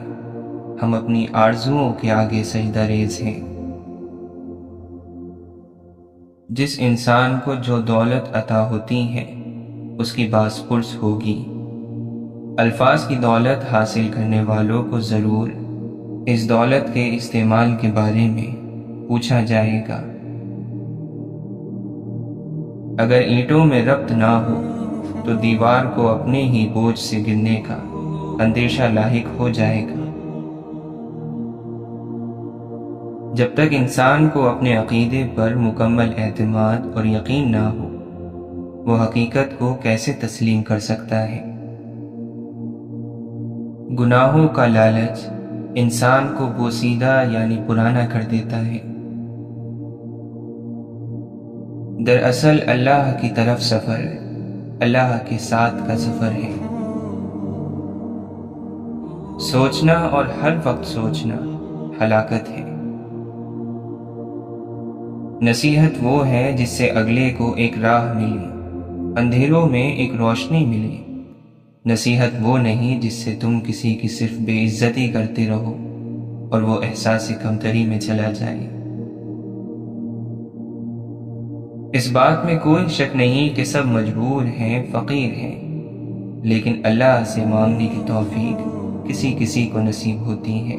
ہم اپنی آرزوؤں کے آگے سجدہ ریز ہیں۔ جس انسان کو جو دولت عطا ہوتی ہے اس کی باس پرس ہوگی۔ الفاظ کی دولت حاصل کرنے والوں کو ضرور اس دولت کے استعمال کے بارے میں پوچھا جائے گا۔ اگر اینٹوں میں ربط نہ ہو تو دیوار کو اپنے ہی بوجھ سے گرنے کا اندیشہ لاحق ہو جائے گا۔ جب تک انسان کو اپنے عقیدے پر مکمل اعتماد اور یقین نہ ہو، وہ حقیقت کو کیسے تسلیم کر سکتا ہے؟ گناہوں کا لالچ انسان کو بوسیدہ یعنی پرانا کر دیتا ہے۔ دراصل اللہ کی طرف سفر اللہ کے ساتھ کا سفر ہے۔ سوچنا اور ہر وقت سوچنا ہلاکت ہے۔ نصیحت وہ ہے جس سے اگلے کو ایک راہ ملے، اندھیروں میں ایک روشنی ملے۔ نصیحت وہ نہیں جس سے تم کسی کی صرف بے عزتی کرتے رہو اور وہ احساس کمتری میں چلا جائے۔ اس بات میں کوئی شک نہیں کہ سب مجبور ہیں، فقیر ہیں، لیکن اللہ سے مانگنے کی توفیق کسی کسی کو نصیب ہوتی ہے۔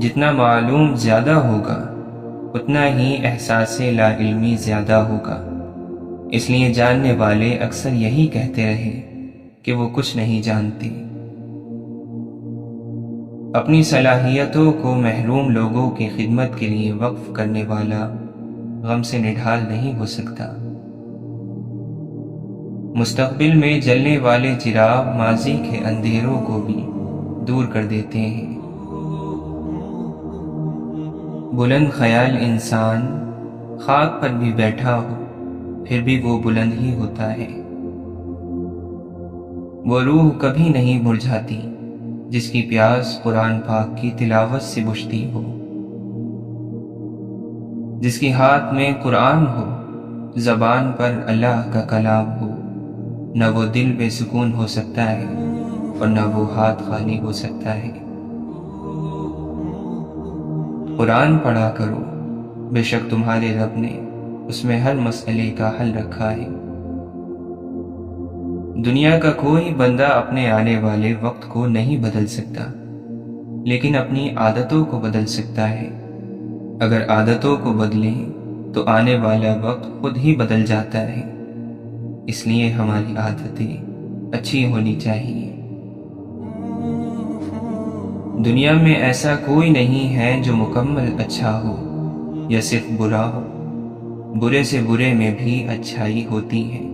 جتنا معلوم زیادہ ہوگا اتنا ہی احساس لا علمی زیادہ ہوگا۔ اس لیے جاننے والے اکثر یہی کہتے رہے کہ وہ کچھ نہیں جانتے۔ اپنی صلاحیتوں کو محروم لوگوں کی خدمت کے لیے وقف کرنے والا غم سے نڈھال نہیں ہو سکتا۔ مستقبل میں جلنے والے چراغ ماضی کے اندھیروں کو بھی دور کر دیتے ہیں۔ بلند خیال انسان خاک پر بھی بیٹھا ہو پھر بھی وہ بلند ہی ہوتا ہے۔ وہ روح کبھی نہیں مرجھاتی جس کی پیاس قرآن پاک کی تلاوت سے بجھتی ہو۔ جس کے ہاتھ میں قرآن ہو، زبان پر اللہ کا کلام ہو، نہ وہ دل بے سکون ہو سکتا ہے اور نہ وہ ہاتھ خالی ہو سکتا ہے۔ قرآن پڑھا کرو، بے شک تمہارے رب نے اس میں ہر مسئلے کا حل رکھا ہے۔ دنیا کا کوئی بندہ اپنے آنے والے وقت کو نہیں بدل سکتا، لیکن اپنی عادتوں کو بدل سکتا ہے۔ اگر عادتوں کو بدلیں تو آنے والا وقت خود ہی بدل جاتا ہے۔ اس لیے ہماری عادتیں اچھی ہونی چاہیے۔ دنیا میں ایسا کوئی نہیں ہے جو مکمل اچھا ہو یا صرف برا ہو۔ برے سے برے میں بھی اچھائی ہوتی ہے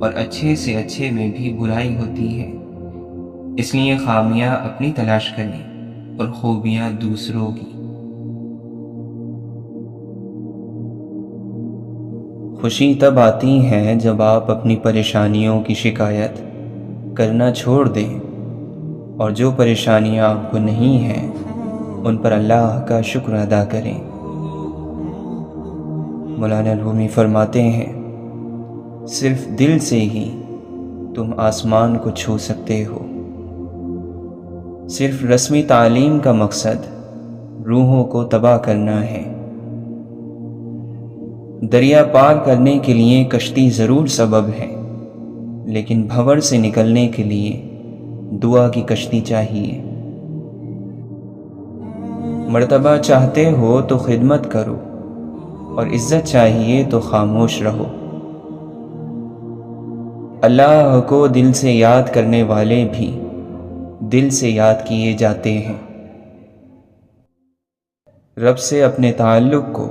اور اچھے سے اچھے میں بھی برائی ہوتی ہے۔ اس لیے خامیاں اپنی تلاش کریں اور خوبیاں دوسروں کی۔ خوشی تب آتی ہے جب آپ اپنی پریشانیوں کی شکایت کرنا چھوڑ دیں اور جو پریشانیاں آپ کو نہیں ہیں ان پر اللہ کا شکر ادا کریں۔ مولانا رومی فرماتے ہیں، صرف دل سے ہی تم آسمان کو چھو سکتے ہو۔ صرف رسمی تعلیم کا مقصد روحوں کو تباہ کرنا ہے۔ دریا پار کرنے کے لیے کشتی ضرور سبب ہے، لیکن بھنور سے نکلنے کے لیے دعا کی کشتی چاہیے۔ مرتبہ چاہتے ہو تو خدمت کرو اور عزت چاہیے تو خاموش رہو۔ اللہ کو دل سے یاد کرنے والے بھی دل سے یاد کیے جاتے ہیں۔ رب سے اپنے تعلق کو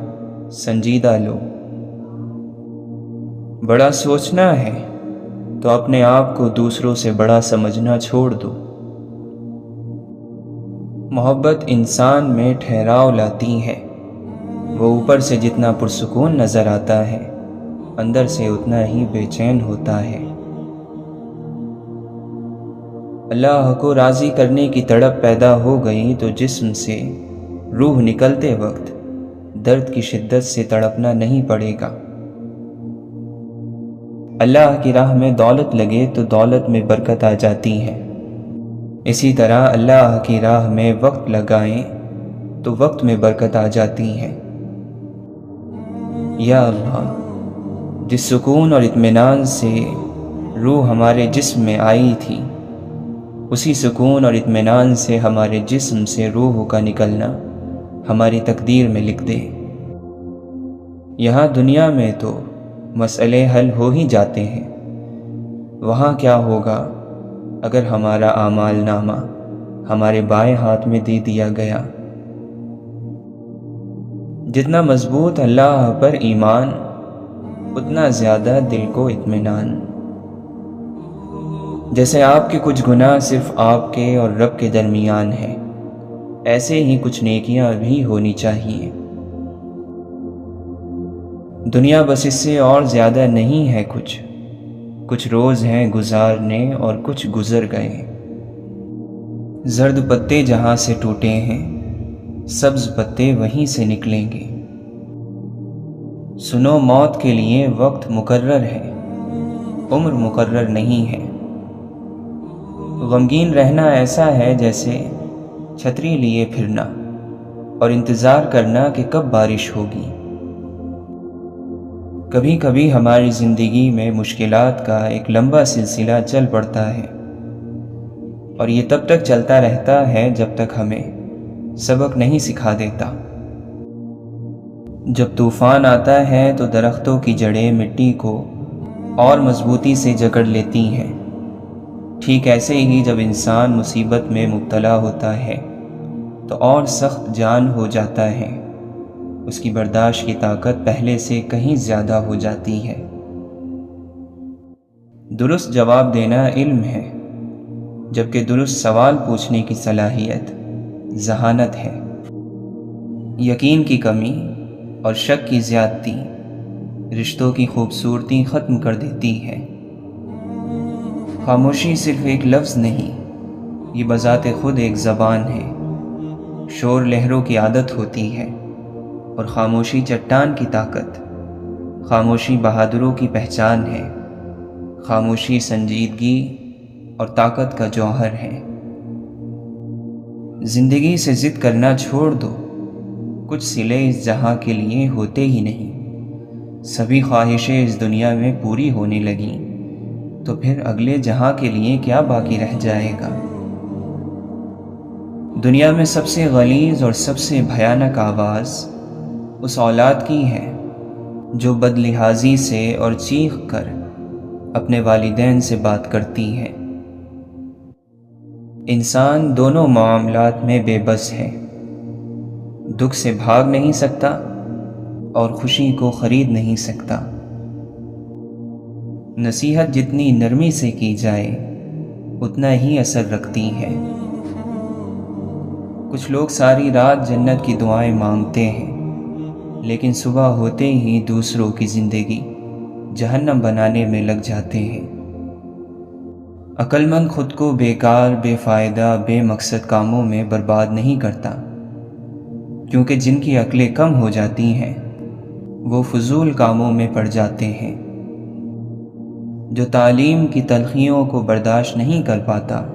سنجیدہ لو۔ بڑا سوچنا ہے تو اپنے آپ کو دوسروں سے بڑا سمجھنا چھوڑ دو۔ محبت انسان میں ٹھہراؤ لاتی ہے۔ وہ اوپر سے جتنا پرسکون نظر آتا ہے، اندر سے اتنا ہی بے چین ہوتا ہے۔ اللہ کو راضی کرنے کی تڑپ پیدا ہو گئی تو جسم سے روح نکلتے وقت درد کی شدت سے تڑپنا نہیں پڑے گا۔ اللہ کی راہ میں دولت لگے تو دولت میں برکت آ جاتی ہے۔ اسی طرح اللہ کی راہ میں وقت لگائیں تو وقت میں برکت آ جاتی ہے۔ یا اللہ، جس سکون اور اطمینان سے روح ہمارے جسم میں آئی تھی، اسی سکون اور اطمینان سے ہمارے جسم سے روح کا نکلنا ہماری تقدیر میں لکھ دے۔ یہاں دنیا میں تو مسئلے حل ہو ہی جاتے ہیں، وہاں کیا ہوگا اگر ہمارا اعمال نامہ ہمارے بائیں ہاتھ میں دے دیا گیا؟ جتنا مضبوط اللہ پر ایمان، اتنا زیادہ دل کو اطمینان۔ جیسے آپ کے کچھ گناہ صرف آپ کے اور رب کے درمیان ہیں، ایسے ہی کچھ نیکیاں بھی ہونی چاہیے۔ دنیا بس اس سے اور زیادہ نہیں ہے کچھ روز ہیں گزارنے اور کچھ گزر گئے۔ زرد پتے جہاں سے ٹوٹے ہیں، سبز پتے وہیں سے نکلیں گے۔ سنو، موت کے لیے وقت مقرر ہے، عمر مقرر نہیں ہے۔ غمگین رہنا ایسا ہے جیسے چھتری لیے پھرنا اور انتظار کرنا کہ کب بارش ہوگی۔ کبھی کبھی ہماری زندگی میں مشکلات کا ایک لمبا سلسلہ چل پڑتا ہے، اور یہ تب تک چلتا رہتا ہے جب تک ہمیں سبق نہیں سکھا دیتا۔ جب طوفان آتا ہے تو درختوں کی جڑیں مٹی کو اور مضبوطی سے جکڑ لیتی ہیں۔ ٹھیک ایسے ہی جب انسان مصیبت میں مبتلا ہوتا ہے تو اور سخت جان ہو جاتا ہے، اس کی برداشت کی طاقت پہلے سے کہیں زیادہ ہو جاتی ہے۔ درست جواب دینا علم ہے، جبکہ درست سوال پوچھنے کی صلاحیت ذہانت ہے۔ یقین کی کمی اور شک کی زیادتی رشتوں کی خوبصورتی ختم کر دیتی ہے۔ خاموشی صرف ایک لفظ نہیں، یہ بذات خود ایک زبان ہے۔ شور لہروں کی عادت ہوتی ہے، اور خاموشی چٹان کی طاقت، خاموشی بہادروں کی پہچان ہے، خاموشی سنجیدگی اور طاقت کا جوہر ہے۔ زندگی سے ضد کرنا چھوڑ دو، کچھ صلے اس جہاں کے لیے ہوتے ہی نہیں۔ سبھی خواہشیں اس دنیا میں پوری ہونے لگیں تو پھر اگلے جہاں کے لیے کیا باقی رہ جائے گا؟ دنیا میں سب سے غلیظ اور سب سے بھیانک آواز اس اولاد کی ہے جو بد لحاظی سے اور چیخ کر اپنے والدین سے بات کرتی ہے۔ انسان دونوں معاملات میں بے بس ہے، دکھ سے بھاگ نہیں سکتا اور خوشی کو خرید نہیں سکتا۔ نصیحت جتنی نرمی سے کی جائے اتنا ہی اثر رکھتی ہے۔ کچھ لوگ ساری رات جنت کی دعائیں مانگتے ہیں لیکن صبح ہوتے ہی دوسروں کی زندگی جہنم بنانے میں لگ جاتے ہیں۔ عقل مند خود کو بیکار، بے فائدہ، بے مقصد کاموں میں برباد نہیں کرتا، کیونکہ جن کی عقلیں کم ہو جاتی ہیں وہ فضول کاموں میں پڑ جاتے ہیں۔ جو تعلیم کی تلخیوں کو برداشت نہیں کر پاتا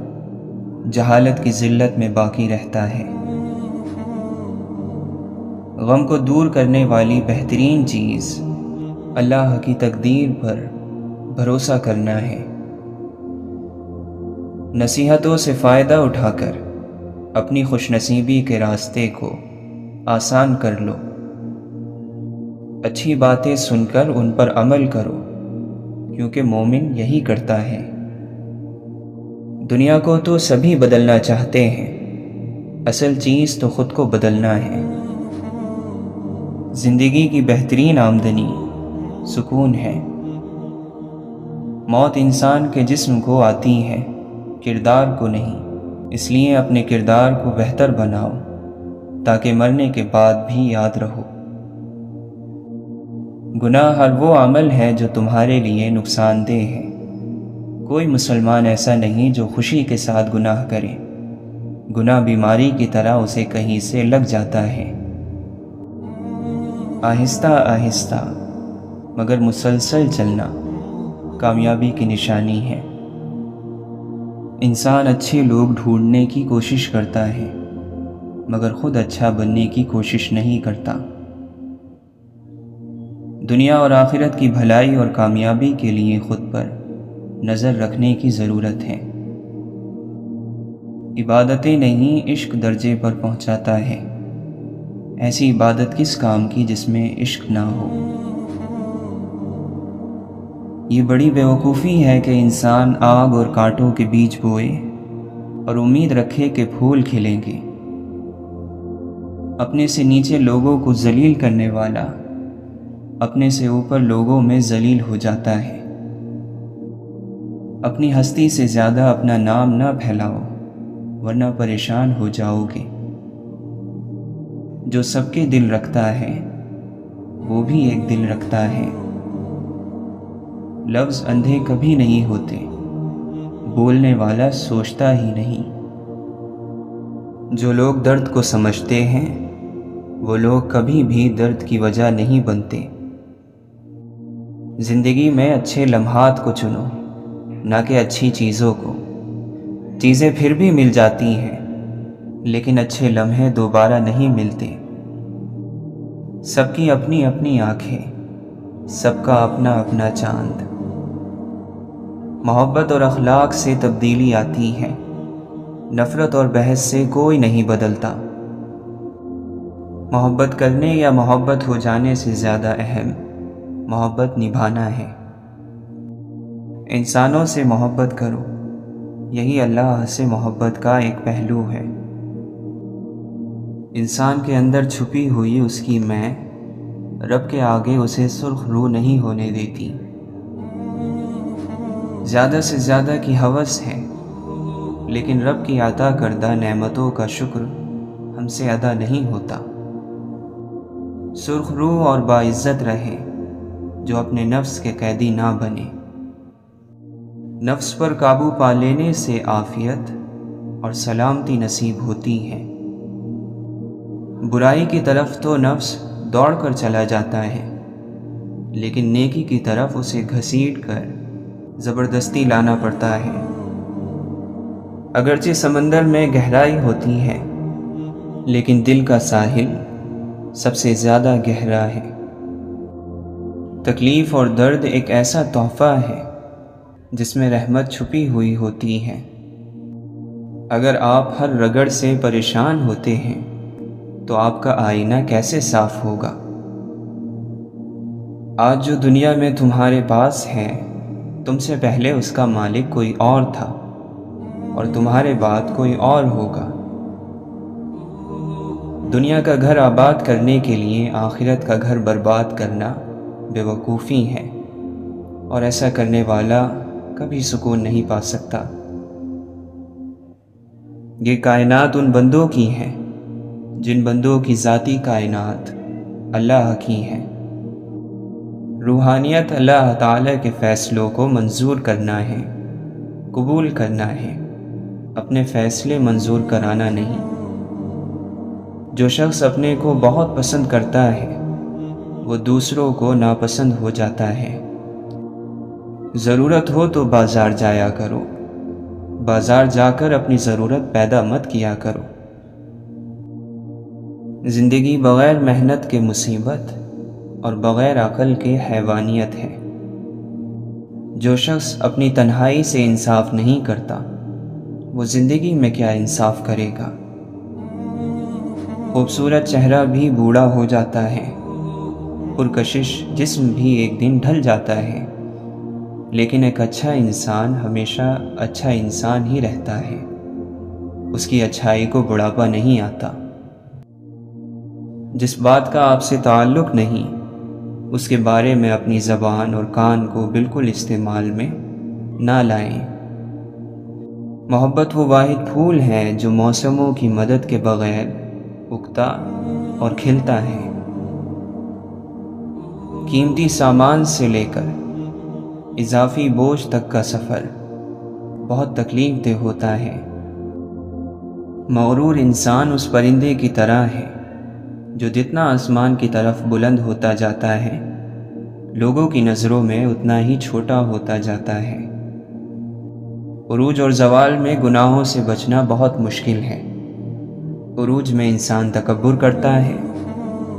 جہالت کی ذلت میں باقی رہتا ہے۔ غم کو دور کرنے والی بہترین چیز اللہ کی تقدیر پر بھروسہ کرنا ہے۔ نصیحتوں سے فائدہ اٹھا کر اپنی خوش نصیبی کے راستے کو آسان کر لو۔ اچھی باتیں سن کر ان پر عمل کرو، کیونکہ مومن یہی کرتا ہے۔ دنیا کو تو سبھی بدلنا چاہتے ہیں، اصل چیز تو خود کو بدلنا ہے۔ زندگی کی بہترین آمدنی سکون ہے۔ موت انسان کے جسم کو آتی ہے، کردار کو نہیں، اس لیے اپنے کردار کو بہتر بناؤ تاکہ مرنے کے بعد بھی یاد رہو۔ گناہ ہر وہ عمل ہے جو تمہارے لیے نقصان دہ ہے۔ کوئی مسلمان ایسا نہیں جو خوشی کے ساتھ گناہ کرے۔ گناہ بیماری کی طرح اسے کہیں سے لگ جاتا ہے۔ آہستہ آہستہ مگر مسلسل چلنا کامیابی کی نشانی ہے۔ انسان اچھے لوگ ڈھونڈنے کی کوشش کرتا ہے مگر خود اچھا بننے کی کوشش نہیں کرتا۔ دنیا اور آخرت کی بھلائی اور کامیابی کے لیے خود پر نظر رکھنے کی ضرورت ہے۔ عبادتیں نہیں عشق درجے پر پہنچاتا ہے۔ ایسی عبادت کس کام کی جس میں عشق نہ ہو؟ یہ بڑی بیوقوفی ہے کہ انسان آگ اور کانٹوں کے بیج بوئے اور امید رکھے کہ پھول کھلیں گے۔ اپنے سے نیچے لوگوں کو ذلیل کرنے والا اپنے سے اوپر لوگوں میں ذلیل ہو جاتا ہے۔ اپنی ہستی سے زیادہ اپنا نام نہ پھیلاؤ ورنہ پریشان ہو جاؤ گے۔ جو سب کے دل رکھتا ہے وہ بھی ایک دل رکھتا ہے۔ لفظ اندھے کبھی نہیں ہوتے، بولنے والا سوچتا ہی نہیں۔ جو لوگ درد کو سمجھتے ہیں وہ لوگ کبھی بھی درد کی وجہ نہیں بنتے۔ زندگی میں اچھے لمحات کو چنو نہ کہ اچھی چیزوں کو۔ چیزیں پھر بھی مل جاتی ہیں لیکن اچھے لمحے دوبارہ نہیں ملتے۔ سب کی اپنی اپنی آنکھیں، سب کا اپنا اپنا چاند۔ محبت اور اخلاق سے تبدیلی آتی ہے، نفرت اور بحث سے کوئی نہیں بدلتا۔ محبت کرنے یا محبت ہو جانے سے زیادہ اہم محبت نبھانا ہے۔ انسانوں سے محبت کرو، یہی اللہ سے محبت کا ایک پہلو ہے۔ انسان کے اندر چھپی ہوئی اس کی میں رب کے آگے اسے سرخ رو نہیں ہونے دیتی۔ زیادہ سے زیادہ کی ہوس ہے لیکن رب کی عطا کردہ نعمتوں کا شکر ہم سے ادا نہیں ہوتا۔ سرخ رو اور باعزت رہے جو اپنے نفس کے قیدی نہ بنے۔ نفس پر قابو پا لینے سے عافیت اور سلامتی نصیب ہوتی ہے۔ برائی کی طرف تو نفس دوڑ کر چلا جاتا ہے، لیکن نیکی کی طرف اسے گھسیٹ کر زبردستی لانا پڑتا ہے۔ اگرچہ سمندر میں گہرائی ہوتی ہے، لیکن دل کا ساحل سب سے زیادہ گہرا ہے۔ تکلیف اور درد ایک ایسا تحفہ ہے جس میں رحمت چھپی ہوئی ہوتی ہے۔ اگر آپ ہر رگڑ سے پریشان ہوتے ہیں تو آپ کا آئینہ کیسے صاف ہوگا؟ آج جو دنیا میں تمہارے پاس ہے، تم سے پہلے اس کا مالک کوئی اور تھا اور تمہارے بعد کوئی اور ہوگا۔ دنیا کا گھر آباد کرنے کے لیے آخرت کا گھر برباد کرنا بے وقوفی ہے، اور ایسا کرنے والا کبھی سکون نہیں پا سکتا۔ یہ کائنات ان بندوں کی ہے جن بندوں کی ذاتی کائنات اللہ کی ہے۔ روحانیت اللہ تعالیٰ کے فیصلوں کو منظور کرنا ہے، قبول کرنا ہے، اپنے فیصلے منظور کرانا نہیں۔ جو شخص اپنے کو بہت پسند کرتا ہے وہ دوسروں کو ناپسند ہو جاتا ہے۔ ضرورت ہو تو بازار جایا کرو، بازار جا کر اپنی ضرورت پیدا مت کیا کرو۔ زندگی بغیر محنت کے مصیبت اور بغیر عقل کے حیوانیت ہے۔ جو شخص اپنی تنہائی سے انصاف نہیں کرتا وہ زندگی میں کیا انصاف کرے گا؟ خوبصورت چہرہ بھی بوڑھا ہو جاتا ہے، پرکشش جسم بھی ایک دن ڈھل جاتا ہے، لیکن ایک اچھا انسان ہمیشہ اچھا انسان ہی رہتا ہے، اس کی اچھائی کو بڑھاپا نہیں آتا۔ جس بات کا آپ سے تعلق نہیں اس کے بارے میں اپنی زبان اور کان کو بالکل استعمال میں نہ لائیں۔ محبت وہ واحد پھول ہے جو موسموں کی مدد کے بغیر اگتا اور کھلتا ہے۔ قیمتی سامان سے لے کر اضافی بوجھ تک کا سفر بہت تکلیف دہ ہوتا ہے۔ مغرور انسان اس پرندے کی طرح ہے جو جتنا آسمان کی طرف بلند ہوتا جاتا ہے لوگوں کی نظروں میں اتنا ہی چھوٹا ہوتا جاتا ہے۔ عروج اور زوال میں گناہوں سے بچنا بہت مشکل ہے۔ عروج میں انسان تکبر کرتا ہے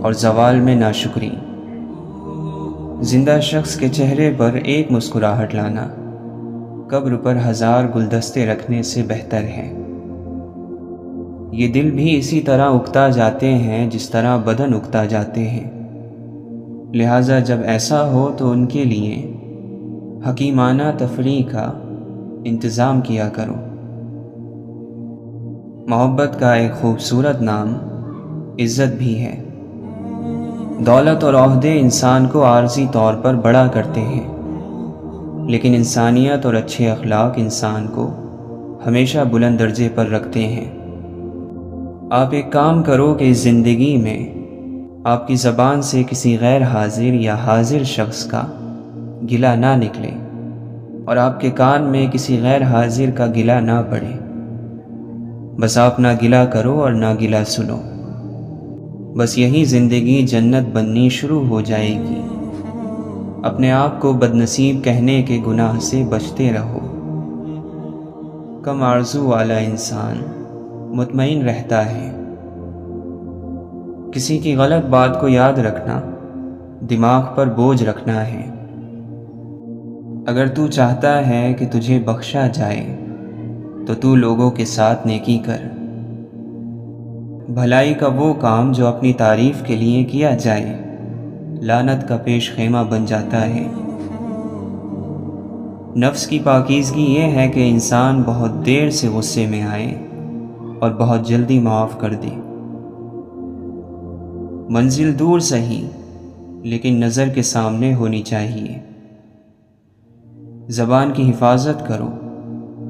اور زوال میں ناشکری۔ زندہ شخص کے چہرے پر ایک مسکراہٹ لانا قبر پر 1000 گلدستے رکھنے سے بہتر ہے۔ یہ دل بھی اسی طرح اگتا جاتے ہیں جس طرح بدن اگتا جاتے ہیں، لہٰذا جب ایسا ہو تو ان کے لیے حکیمانہ تفریح کا انتظام کیا کرو۔ محبت کا ایک خوبصورت نام عزت بھی ہے۔ دولت اور عہدے انسان کو عارضی طور پر بڑا کرتے ہیں، لیکن انسانیت اور اچھے اخلاق انسان کو ہمیشہ بلند درجے پر رکھتے ہیں۔ آپ ایک کام کرو کہ اس زندگی میں آپ کی زبان سے کسی غیر حاضر یا حاضر شخص کا گلہ نہ نکلے، اور آپ کے کان میں کسی غیر حاضر کا گلہ نہ پڑے۔ بس آپ نہ گلہ کرو اور نہ گلہ سنو، بس یہی زندگی جنت بننی شروع ہو جائے گی۔ اپنے آپ کو بدنصیب کہنے کے گناہ سے بچتے رہو۔ کم آرزو والا انسان مطمئن رہتا ہے۔ کسی کی غلط بات کو یاد رکھنا دماغ پر بوجھ رکھنا ہے۔ اگر تو چاہتا ہے کہ تجھے بخشا جائے تو تو لوگوں کے ساتھ نیکی کر۔ بھلائی کا وہ کام جو اپنی تعریف کے لیے کیا جائے لعنت کا پیش خیمہ بن جاتا ہے۔ نفس کی پاکیزگی یہ ہے کہ انسان بہت دیر سے غصے میں آئے اور بہت جلدی معاف کر دے۔ منزل دور سہی لیکن نظر کے سامنے ہونی چاہیے۔ زبان کی حفاظت کرو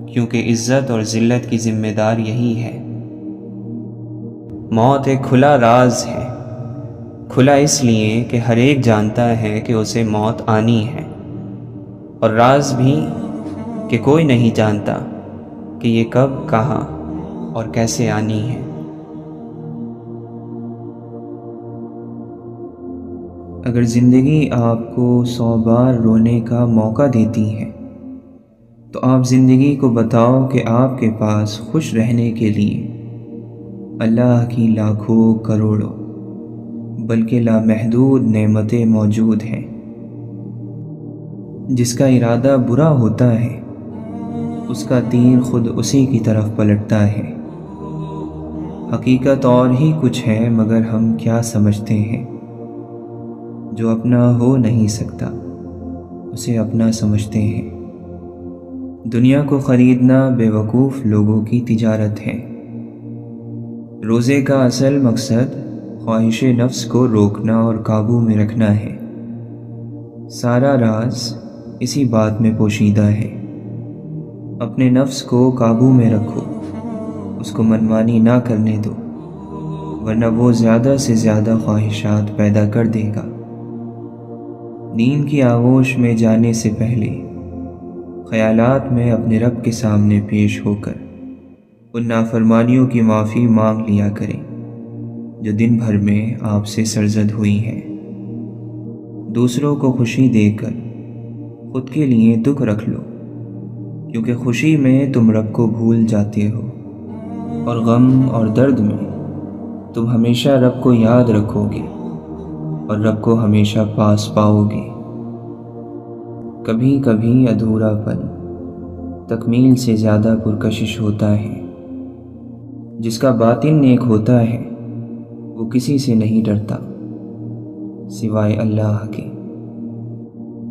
کیونکہ عزت اور ذلت کی ذمہ دار یہی ہے۔ موت ایک کھلا راز ہے، کھلا اس لیے کہ ہر ایک جانتا ہے کہ اسے موت آنی ہے، اور راز بھی کہ کوئی نہیں جانتا کہ یہ کب، کہاں اور کیسے آنی ہے۔ اگر زندگی آپ کو 100 بار رونے کا موقع دیتی ہے تو آپ زندگی کو بتاؤ کہ آپ کے پاس خوش رہنے کے لیے اللہ کی لاکھوں کروڑوں بلکہ لامحدود نعمتیں موجود ہیں۔ جس کا ارادہ برا ہوتا ہے اس کا تیر خود اسی کی طرف پلٹتا ہے۔ حقیقت اور ہی کچھ ہے مگر ہم کیا سمجھتے ہیں؟ جو اپنا ہو نہیں سکتا اسے اپنا سمجھتے ہیں۔ دنیا کو خریدنا بے وقوف لوگوں کی تجارت ہے۔ روزے کا اصل مقصد خواہش نفس کو روکنا اور قابو میں رکھنا ہے۔ سارا راز اسی بات میں پوشیدہ ہے۔ اپنے نفس کو قابو میں رکھو، اس کو منمانی نہ کرنے دو، ورنہ وہ زیادہ سے زیادہ خواہشات پیدا کر دے گا۔ نیند کی آغوش میں جانے سے پہلے خیالات میں اپنے رب کے سامنے پیش ہو کر ان نافرمانیوں کی معافی مانگ لیا کریں جو دن بھر میں آپ سے سرزد ہوئی ہیں۔ دوسروں کو خوشی دے کر خود کے لیے دکھ رکھ لو، کیونکہ خوشی میں تم رب کو بھول جاتے ہو اور غم اور درد میں تم ہمیشہ رب کو یاد رکھو گے اور رب کو ہمیشہ پاس پاؤ گے۔ کبھی کبھی ادھورا پن تکمیل سے زیادہ پرکشش ہوتا ہے۔ جس کا باطن نیک ہوتا ہے وہ کسی سے نہیں ڈرتا سوائے اللہ کے۔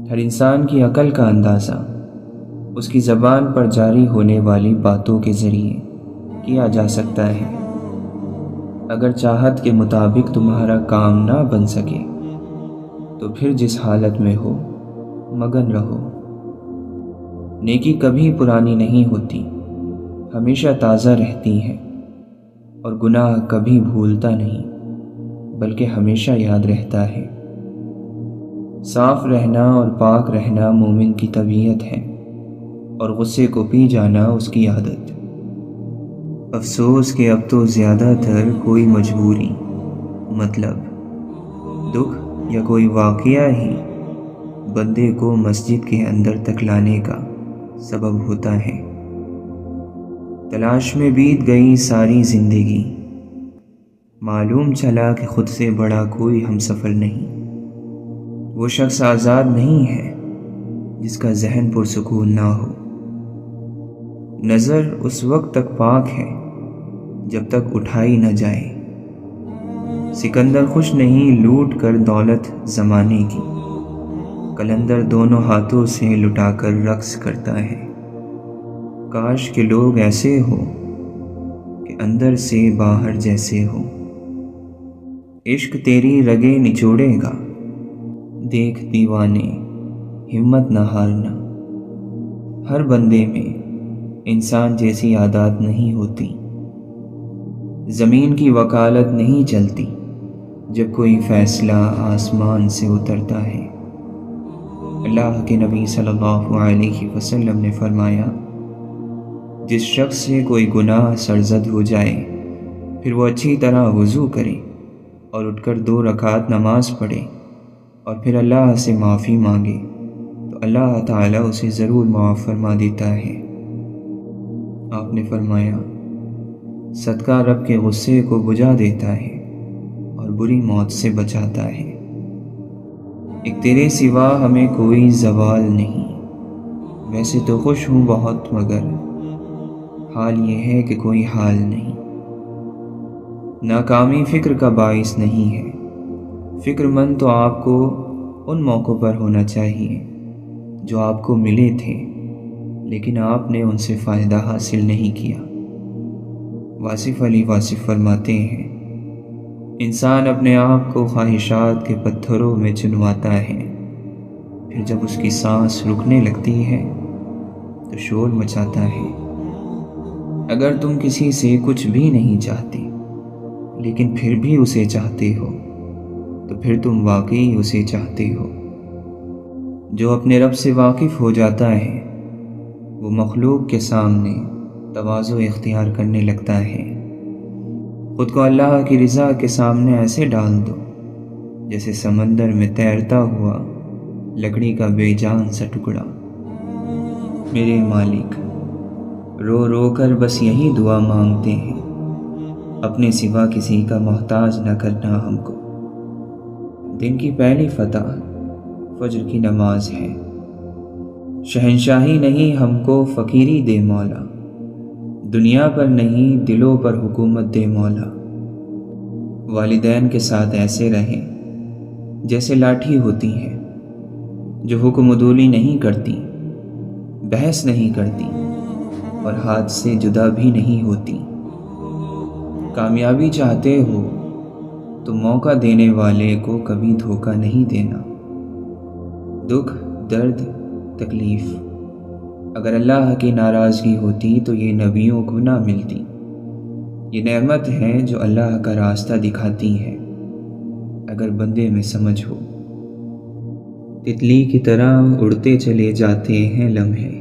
ہر انسان کی عقل کا اندازہ اس کی زبان پر جاری ہونے والی باتوں کے ذریعے کیا جا سکتا ہے۔ اگر چاہت کے مطابق تمہارا کام نہ بن سکے تو پھر جس حالت میں ہو مگن رہو۔ نیکی کبھی پرانی نہیں ہوتی، ہمیشہ تازہ رہتی ہے، اور گناہ کبھی بھولتا نہیں بلکہ ہمیشہ یاد رہتا ہے۔ صاف رہنا اور پاک رہنا مومن کی طبیعت ہے اور غصے کو پی جانا اس کی عادت۔ افسوس کہ اب تو زیادہ تر کوئی مجبوری، مطلب دکھ یا کوئی واقعہ ہی بندے کو مسجد کے اندر تک لانے کا سبب ہوتا ہے۔ تلاش میں بیت گئی ساری زندگی، معلوم چلا کہ خود سے بڑا کوئی ہم سفر نہیں۔ وہ شخص آزاد نہیں ہے جس کا ذہن پرسکون نہ ہو۔ نظر اس وقت تک پاک ہے جب تک اٹھائی نہ جائے۔ سکندر خوش نہیں لوٹ کر دولت زمانے کی، قلندر دونوں ہاتھوں سے لٹا کر رقص کرتا ہے۔ کاش کہ لوگ ایسے ہو کہ اندر سے باہر جیسے ہو۔ عشق تیری رگیں نچوڑے گا، دیکھ دیوانے ہمت نہ ہارنا۔ ہر بندے میں انسان جیسی عادات نہیں ہوتی۔ زمین کی وکالت نہیں چلتی جب کوئی فیصلہ آسمان سے اترتا ہے۔ اللہ کے نبی صلی اللہ علیہ وسلم نے فرمایا، جس شخص سے کوئی گناہ سرزد ہو جائے پھر وہ اچھی طرح وضو کرے اور اٹھ کر 2 رکعت نماز پڑھے اور پھر اللہ سے معافی مانگے تو اللہ تعالیٰ اسے ضرور معاف فرما دیتا ہے۔ آپ نے فرمایا، صدقہ رب کے غصے کو بجھا دیتا ہے اور بری موت سے بچاتا ہے۔ ایک تیرے سوا ہمیں کوئی زوال نہیں، ویسے تو خوش ہوں بہت مگر حال یہ ہے کہ کوئی حال نہیں۔ ناکامی فکر کا باعث نہیں ہے، فکر مند تو آپ کو ان موقعوں پر ہونا چاہیے جو آپ کو ملے تھے لیکن آپ نے ان سے فائدہ حاصل نہیں کیا۔ واصف علی واصف فرماتے ہیں، انسان اپنے آپ کو خواہشات کے پتھروں میں چنواتا ہے، پھر جب اس کی سانس رکنے لگتی ہے تو شور مچاتا ہے۔ اگر تم کسی سے کچھ بھی نہیں چاہتے لیکن پھر بھی اسے چاہتے ہو تو پھر تم واقعی اسے چاہتے ہو۔ جو اپنے رب سے واقف ہو جاتا ہے وہ مخلوق کے سامنے تواضع اختیار کرنے لگتا ہے۔ خود کو اللہ کی رضا کے سامنے ایسے ڈال دو جیسے سمندر میں تیرتا ہوا لکڑی کا بے جان سا ٹکڑا۔ میرے مالک، رو رو کر بس یہی دعا مانگتے ہیں، اپنے سوا کسی کا محتاج نہ کرنا ہم کو۔ دن کی پہلی فتح فجر کی نماز ہے۔ شہنشاہی نہیں ہم کو فقیری دے مولا، دنیا پر نہیں دلوں پر حکومت دے مولا۔ والدین کے ساتھ ایسے رہیں جیسے لاٹھی ہوتی ہیں، جو حکم عدولی نہیں کرتی، بحث نہیں کرتی اور ہاتھ سے جدا بھی نہیں ہوتی۔ کامیابی چاہتے ہو تو موقع دینے والے کو کبھی دھوکہ نہیں دینا۔ دکھ، درد، تکلیف اگر اللہ کی ناراضگی ہوتی تو یہ نبیوں کو نہ ملتی۔ یہ نعمت ہے جو اللہ کا راستہ دکھاتی ہے، اگر بندے میں سمجھ ہو۔ تتلی کی طرح اڑتے چلے جاتے ہیں لمحے،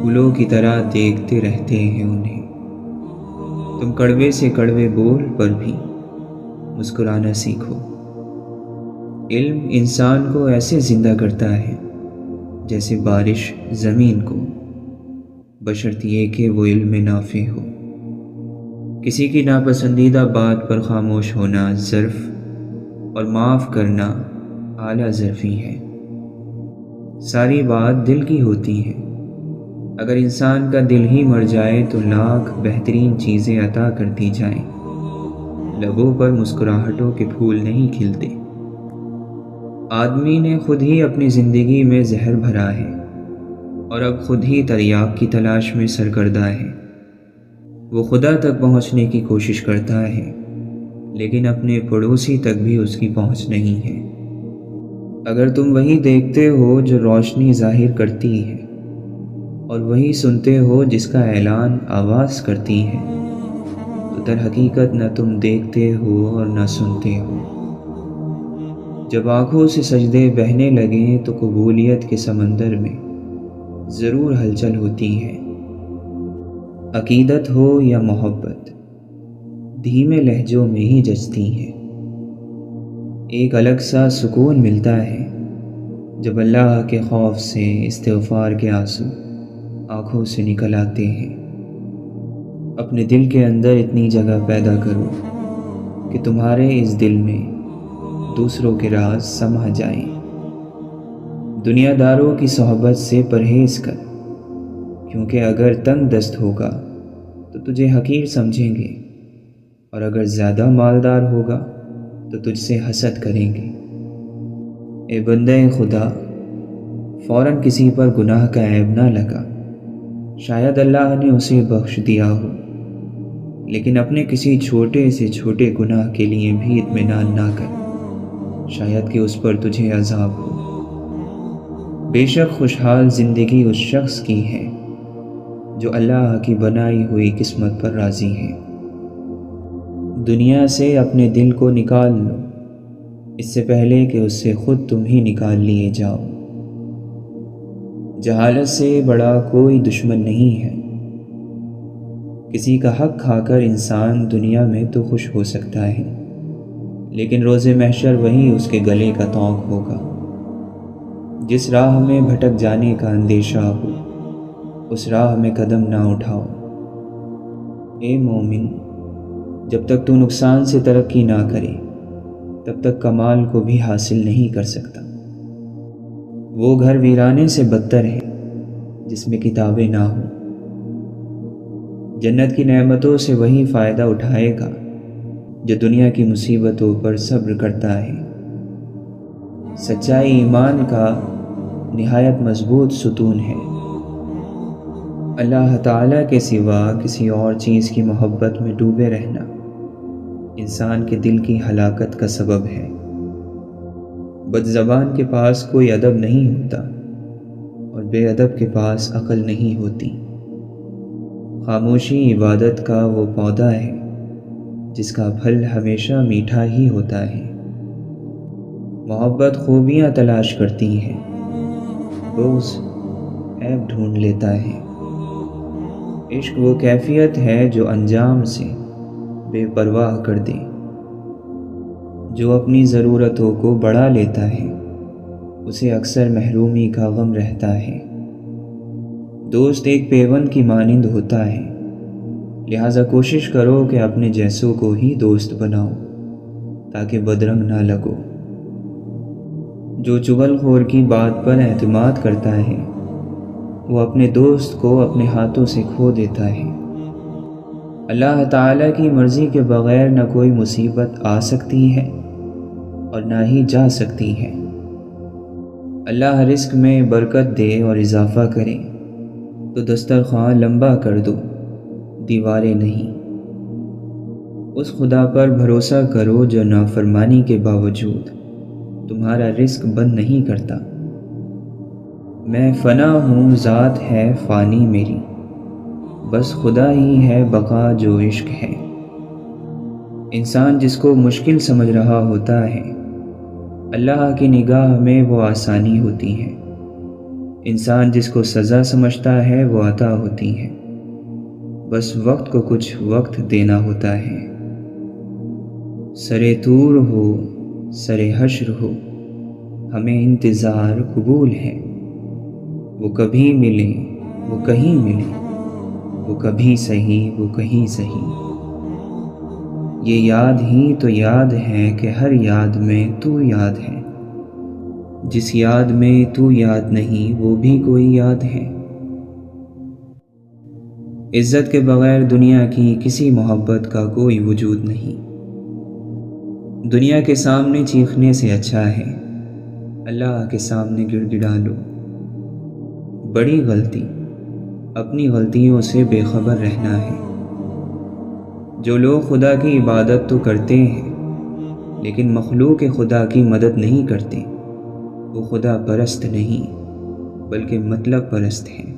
پھولوں کی طرح دیکھتے رہتے ہیں انہیں۔ تم کڑوے سے کڑوے بول پر بھی مسکرانا سیکھو۔ علم انسان کو ایسے زندہ کرتا ہے جیسے بارش زمین کو، بشرط یہ کہ وہ علم نافع ہو۔ کسی کی ناپسندیدہ بات پر خاموش ہونا ظرف اور معاف کرنا اعلیٰ ظرفی ہے۔ ساری بات دل کی ہوتی ہے۔ اگر انسان کا دل ہی مر جائے تو لاکھ بہترین چیزیں عطا کر دی جائیں، لبوں پر مسکراہٹوں کے پھول نہیں کھلتے۔ آدمی نے خود ہی اپنی زندگی میں زہر بھرا ہے اور اب خود ہی تریاق کی تلاش میں سرگردہ ہے۔ وہ خدا تک پہنچنے کی کوشش کرتا ہے، لیکن اپنے پڑوسی تک بھی اس کی پہنچ نہیں ہے۔ اگر تم وہی دیکھتے ہو جو روشنی ظاہر کرتی ہے اور وہی سنتے ہو جس کا اعلان آواز کرتی ہے، تو در حقیقت نہ تم دیکھتے ہو اور نہ سنتے ہو۔ جب آنکھوں سے سجدے بہنے لگیں تو قبولیت کے سمندر میں ضرور ہلچل ہوتی ہے۔ عقیدت ہو یا محبت، دھیمے لہجوں میں ہی جچتی ہے۔ ایک الگ سا سکون ملتا ہے جب اللہ کے خوف سے استغفار کے آنسو آنکھوں سے نکل آتے ہیں۔ اپنے دل کے اندر اتنی جگہ پیدا کرو کہ تمہارے اس دل میں دوسروں کے راز سما جائیں۔ دنیا داروں کی صحبت سے پرہیز کر، کیونکہ اگر تنگ دست ہوگا تو تجھے حقیر سمجھیں گے، اور اگر زیادہ مالدار ہوگا تو تجھ سے حسد کریں گے۔ اے بندے خدا، فوراً کسی پر گناہ کا عیب نہ لگا، شاید اللہ نے اسے بخش دیا ہو، لیکن اپنے کسی چھوٹے سے چھوٹے گناہ کے لیے بھی اطمینان نہ کر، شاید کہ اس پر تجھے عذاب ہو۔ بے شک خوشحال زندگی اس شخص کی ہے جو اللہ کی بنائی ہوئی قسمت پر راضی ہے۔ دنیا سے اپنے دل کو نکال لو، اس سے پہلے کہ اس سے خود تم ہی نکال لیے جاؤ۔ جہالت سے بڑا کوئی دشمن نہیں ہے۔ کسی کا حق کھا کر انسان دنیا میں تو خوش ہو سکتا ہے، لیکن روز محشر وہی اس کے گلے کا طوق ہوگا۔ جس راہ میں بھٹک جانے کا اندیشہ ہو، اس راہ میں قدم نہ اٹھاؤ۔ اے مومن، جب تک تو نقصان سے ترقی نہ کرے تب تک کمال کو بھی حاصل نہیں کر سکتا۔ وہ گھر ویرانے سے بدتر ہے جس میں کتابیں نہ ہوں۔ جنت کی نعمتوں سے وہی فائدہ اٹھائے گا جو دنیا کی مصیبتوں پر صبر کرتا ہے۔ سچائی ایمان کا نہایت مضبوط ستون ہے۔ اللہ تعالیٰ کے سوا کسی اور چیز کی محبت میں ڈوبے رہنا انسان کے دل کی ہلاکت کا سبب ہے۔ بد زبان کے پاس کوئی ادب نہیں ہوتا اور بے ادب کے پاس عقل نہیں ہوتی۔ خاموشی عبادت کا وہ پودا ہے جس کا پھل ہمیشہ میٹھا ہی ہوتا ہے۔ محبت خوبیاں تلاش کرتی ہے، بغض عیب ڈھونڈ لیتا ہے۔ عشق وہ کیفیت ہے جو انجام سے بے پرواہ کر دے۔ جو اپنی ضرورتوں کو بڑھا لیتا ہے اسے اکثر محرومی کا غم رہتا ہے۔ دوست ایک پیوند کی مانند ہوتا ہے، لہٰذا کوشش کرو کہ اپنے جیسوں کو ہی دوست بناؤ تاکہ بدرنگ نہ لگو۔ جو چغل خور کی بات پر اعتماد کرتا ہے وہ اپنے دوست کو اپنے ہاتھوں سے کھو دیتا ہے۔ اللہ تعالیٰ کی مرضی کے بغیر نہ کوئی مصیبت آ سکتی ہے اور نہ ہی جا سکتی ہے۔ اللہ رزق میں برکت دے اور اضافہ کرے تو دسترخوان لمبا کر دو، دیواریں نہیں۔ اس خدا پر بھروسہ کرو جو نافرمانی کے باوجود تمہارا رزق بند نہیں کرتا۔ میں فنا ہوں، ذات ہے فانی میری، بس خدا ہی ہے بقا جو عشق ہے۔ انسان جس کو مشکل سمجھ رہا ہوتا ہے اللہ کی نگاہ میں وہ آسانی ہوتی ہے۔ انسان جس کو سزا سمجھتا ہے وہ عطا ہوتی ہے، بس وقت کو کچھ وقت دینا ہوتا ہے۔ سرے طور ہو سرے حشر ہو ہمیں انتظار قبول ہے، وہ کبھی ملے وہ کہیں ملے، وہ کبھی صحیح وہ کہیں صحیح۔ یہ یاد ہی تو یاد ہے کہ ہر یاد میں تو یاد ہے، جس یاد میں تو یاد نہیں وہ بھی کوئی یاد ہے۔ عزت کے بغیر دنیا کی کسی محبت کا کوئی وجود نہیں۔ دنیا کے سامنے چیخنے سے اچھا ہے اللہ کے سامنے گڑ گڑا لو۔ بڑی غلطی اپنی غلطیوں سے بے خبر رہنا ہے۔ جو لوگ خدا کی عبادت تو کرتے ہیں لیکن مخلوق خدا کی مدد نہیں کرتے وہ خدا پرست نہیں بلکہ مطلب پرست ہیں۔